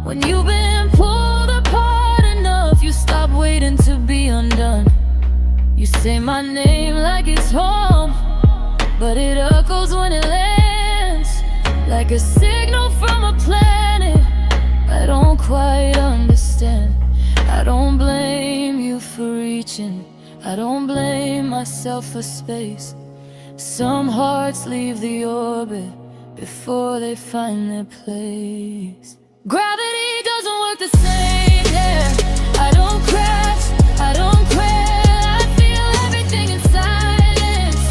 When you've been pulled apart enough, you stop waiting to be undone. You say my name like it's home, but it echoes when it lands, like a signal from a planet I don't quite understand. I don't blame you for reaching, I don't blame myself for space. Some hearts leave the orbit before they find their place. Gravity doesn't work the same, yeah. I don't crash, I don't quit. I feel everything in silence,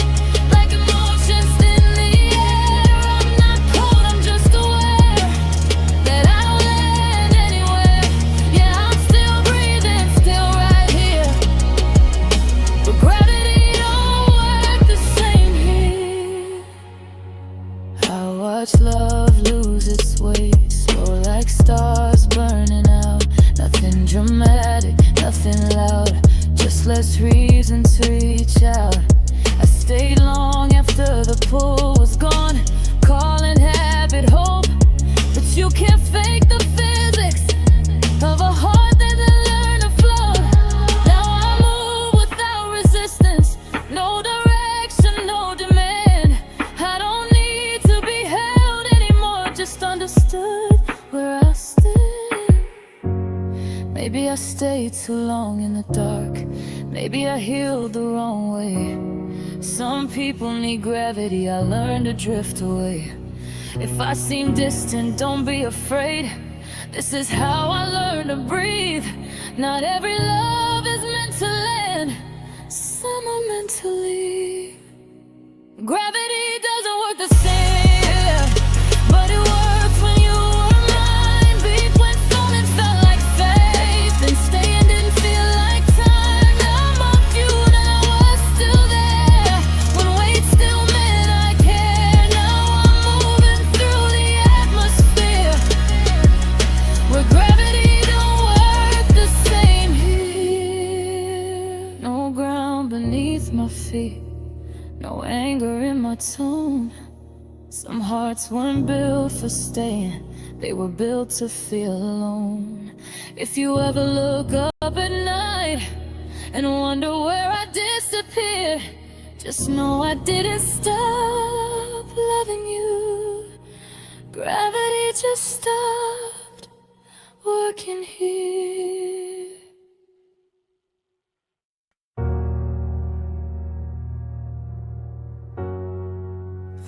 like emotions in the air. I'm not cold, I'm just aware that I don't land anywhere. Yeah, I'm still breathing, still right here. But gravity don't work the same here. I watch love lose its way, slow like stars burning out. Nothing dramatic, nothing loud, just less reason to reach out. I stayed long after the pull was gone, calling habit hope, but you can't fake the physics of a heart that didn't learn to flow. Now I move without resistance, no direction, no demand. I don't need to be held anymore, just understood where I stand. Maybe I stayed too long in the dark, maybe I healed the wrong way. Some people need gravity, I learned to drift away. If I seem distant, don't be afraid. This is how I learn to breathe. Not every love is meant to land, some are meant to leave. Gravity doesn't work the same, but it works when you were mine. Beat when falling felt like faith, and staying didn't feel like time. Now I'm off you, and I was still there when weight still meant I care. Now I'm moving through the atmosphere where gravity don't work the same here. No ground beneath my feet, no anger in my tone. Some hearts weren't built for staying, they were built to feel alone. If you ever look up at night and wonder where I disappeared, just know I didn't stop loving you. Gravity just stopped working here.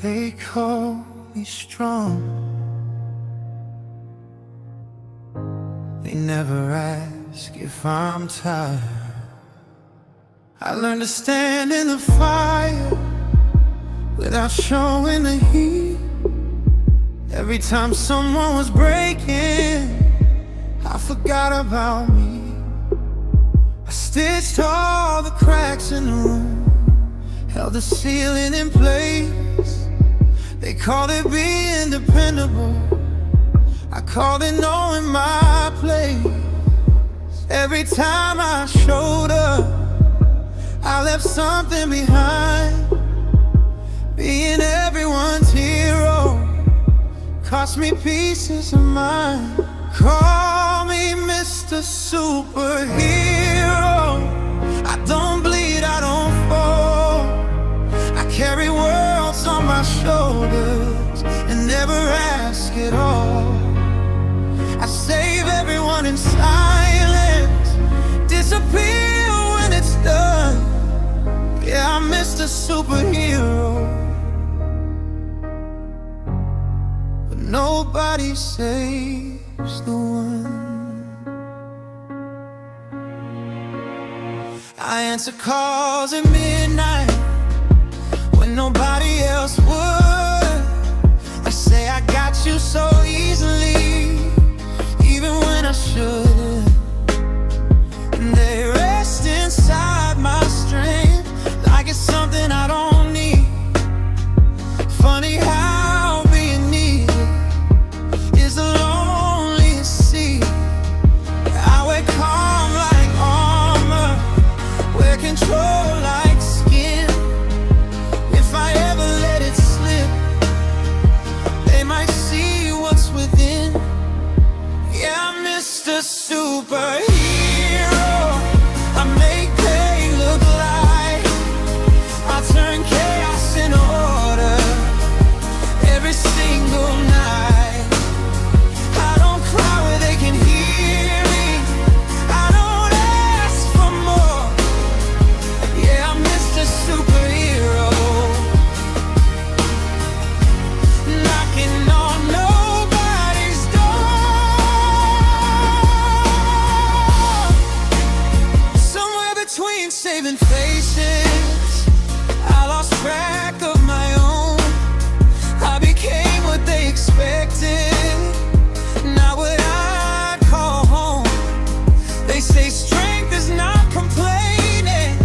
They call me strong, they never ask if I'm tired. I learned to stand in the fire without showing the heat. Every time someone was breaking, I forgot about me. I stitched all the cracks in the room, held the ceiling in place. They called it being dependable, I called it knowing my place. Every time I showed up, I left something behind. Being everyone's hero cost me pieces of mine. Call me Mr. Superhero. I don't bleed, I don't fall. I carry worlds on my shoulders and never ask at all. I save everyone in silence, disappear when it's done. Yeah, I'm Mr. Superhero, but nobody saves the one. I answer calls at midnight when nobody else would. I say I got you so easily, even when I shouldn't. And they rest inside my strength like it's something I don't need. Funny how being needed is the loneliest sea. superhero. I make pain look light. I turn chaos in order every single night. I don't cry where they can hear me. I don't ask for more. Yeah, I'm Mr. Superhero, knocking on nobody's door. Somewhere between saving faces, I lost track of my own. I became what they expected, not what I'd call home. They say strength is not complaining,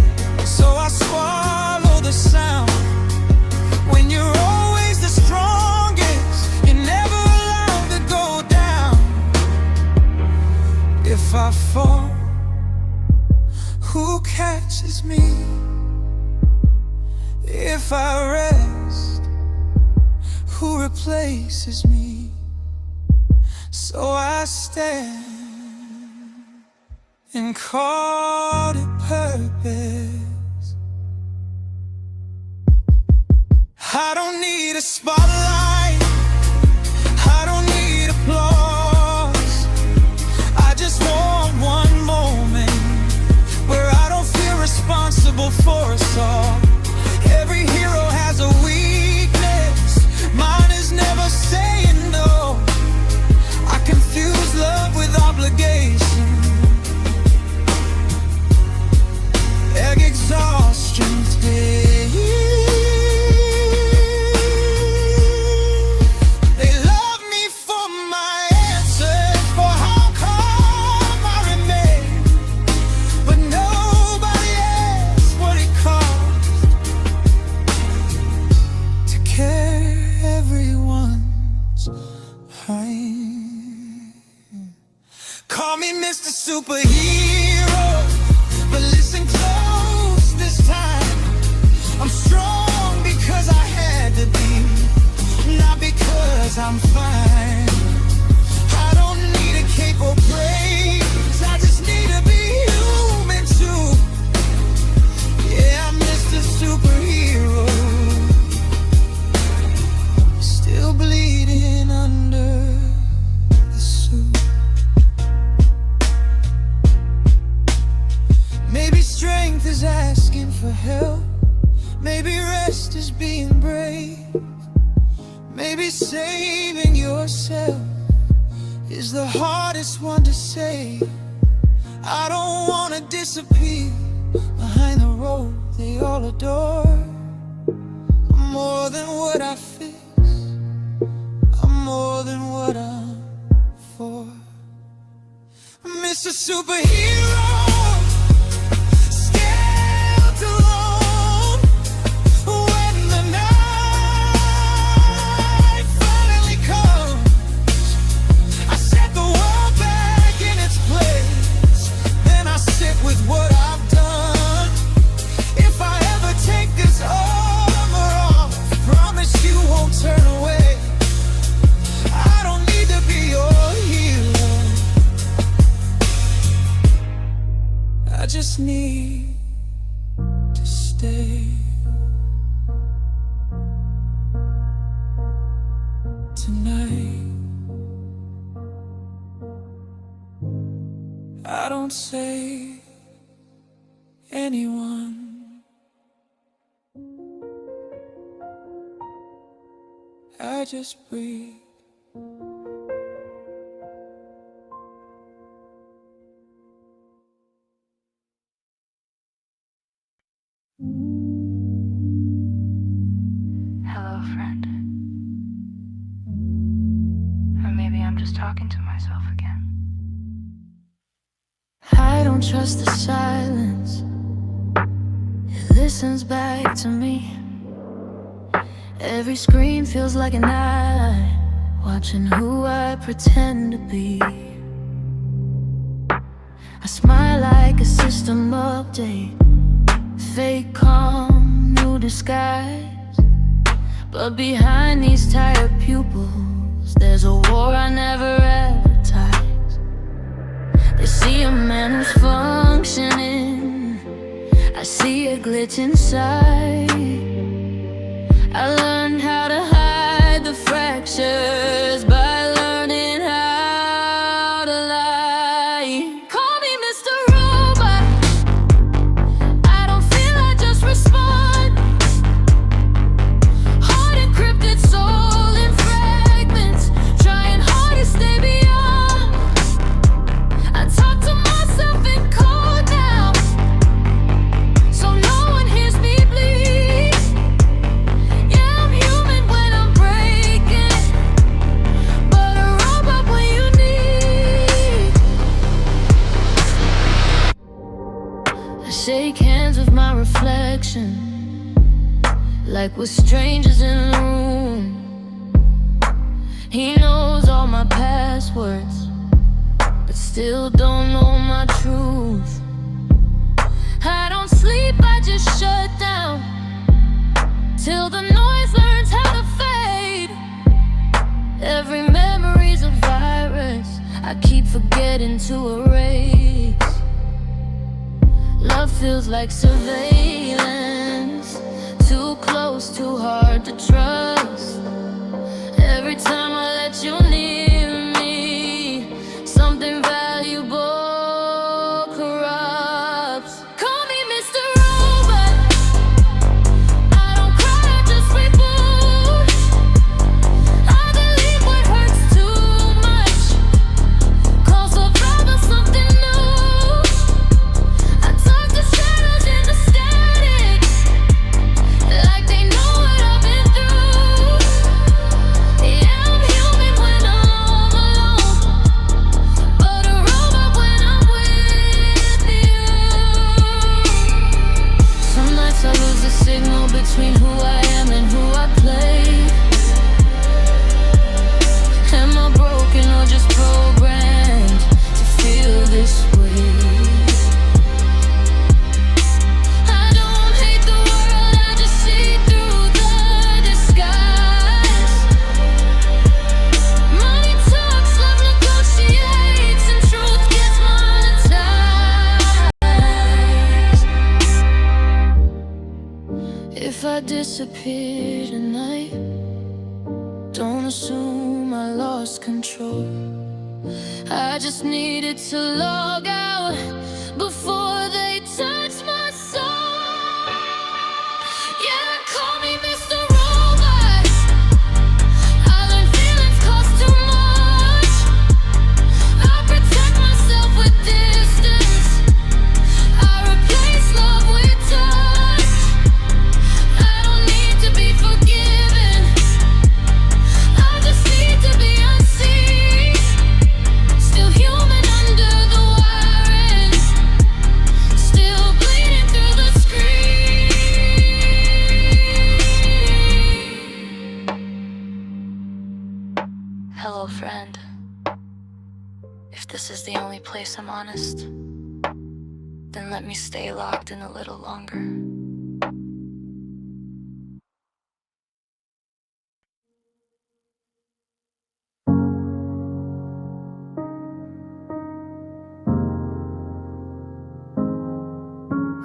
so I swallow the sound. When you're always the strongest, you're never allowed to go down. If I fall, who catches me? If I rest, who replaces me? So I stand and call it purpose. I don't need a spotlight, I don't need applause. I just want one moment where I don't feel responsible for us all. Every hero has a weakness, mine is never saying no. I confuse love with obligation, exhaustion they love me for my answers, for how calm I remain, but nobody asks what it costs to carry everyone's pain. Call me Mr. Superhero, but listen close this time. I'm strong because I had to be, not because I'm fine. I don't need a cape or praise, I just need to be human too. Yeah, I'm Mr. Superhero, still bleeding under the suit. Maybe strength is asking for help, maybe rest is being brave, maybe saving yourself is the hardest one to say. I don't wanna disappear behind the road they all adore. I'm more than what I fix, I'm more than what I'm for. Mr. Superhero, scaled alone. When the night finally comes, I set the world back in its place. Then I sit with what I've done. If I ever take this armor off, promise you won't turn away. I don't need to be your hero, I just need to stay. Tonight, I don't save anyone, I just breathe. Hello, friend. Or maybe I'm just talking to myself again. I don't trust the silence, it listens back to me. Every scream feels like an eye, watching who I pretend to be. I smile like a system update, fake calm, new disguise. But behind these tired pupils, there's a war I never advertise. They see a man who's functioning, I see a glitch inside. I learned how to hide the fractures by learning how to lie. Call me Mr. Robot, I don't feel, I just respond. Heart encrypted, soul in fragments, trying hard to stay beyond. I talk to myself in code now, so no one hears me bleed. Yeah, I'm human when I'm breaking, but a robot when you need. I shake hands with my reflection, like we're strangers in the room. He knows all my passwords, but still don't know my truth. I don't sleep, I just shut down till the noise learns how to fade. Every memory's a virus I keep forgetting to erase. Love feels like surveillance, too close, too hard to trust. Every time I let you near me, something valuable corrupts. Call me Mr. Robot, I don't cry, I just reboot. I delete what hurts too much, call survival something new. I talk to shadows in the static, like they know what I've been through. Yeah, I'm human when I'm alone, but a robot when I'm with you. Some nights I lose the signal between who I am and who I play. Am I broken or just programmed to feel this way? I don't hate the world, I just see through the disguise. Money talks, love negotiates, and truth gets monetized. If I disappear tonight, don't assume I lost control. I just needed to log out before they touch my soul. Yeah, call me Mr. Robot, I learned feelings cost too much. I protect myself with distance, I replace love with touch. I don't need to be forgiven, I just need to be unseen. Still human under the wiring, still bleeding through the screen. Hello, friend. If this is the only place I'm honest, then let me stay locked in a little longer.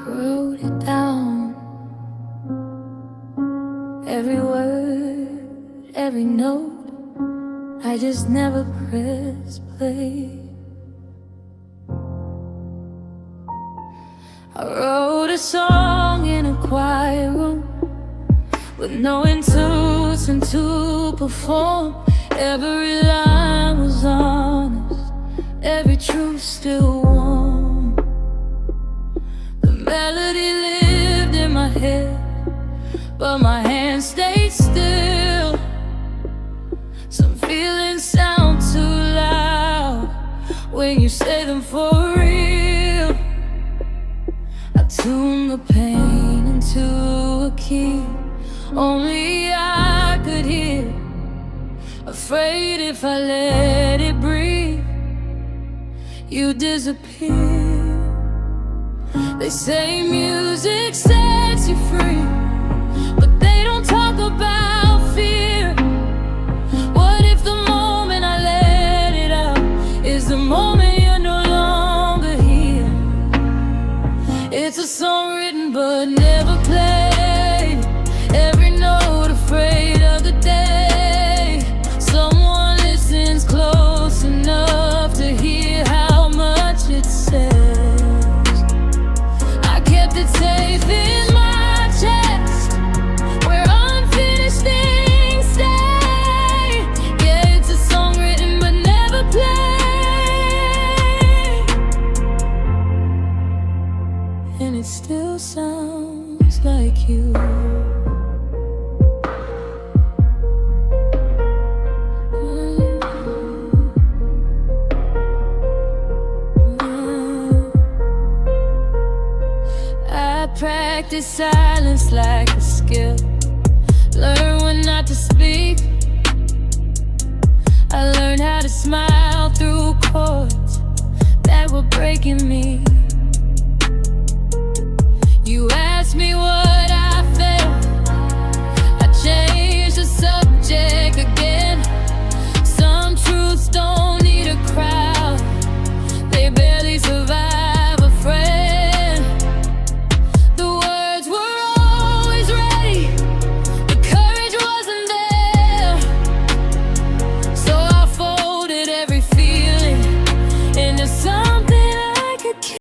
Wrote it down, every word, every note. I just never pressed play. I wrote a song in a quiet room with no intuition to perform. Every line was honest, every truth still warm. The melody lived in my head, but my hands stayed still. Some feelings sound too loud when you say them for real. I tune the pain into a key only I could hear. Afraid if I let it breathe, you disappear. They say music sets you free, but they don't talk about fear. What if the moment I let it out is the moment you're no longer it still sounds like you. I practice silence like a skill. Learn when not to speak. I learned how to smile through chords that were breaking me.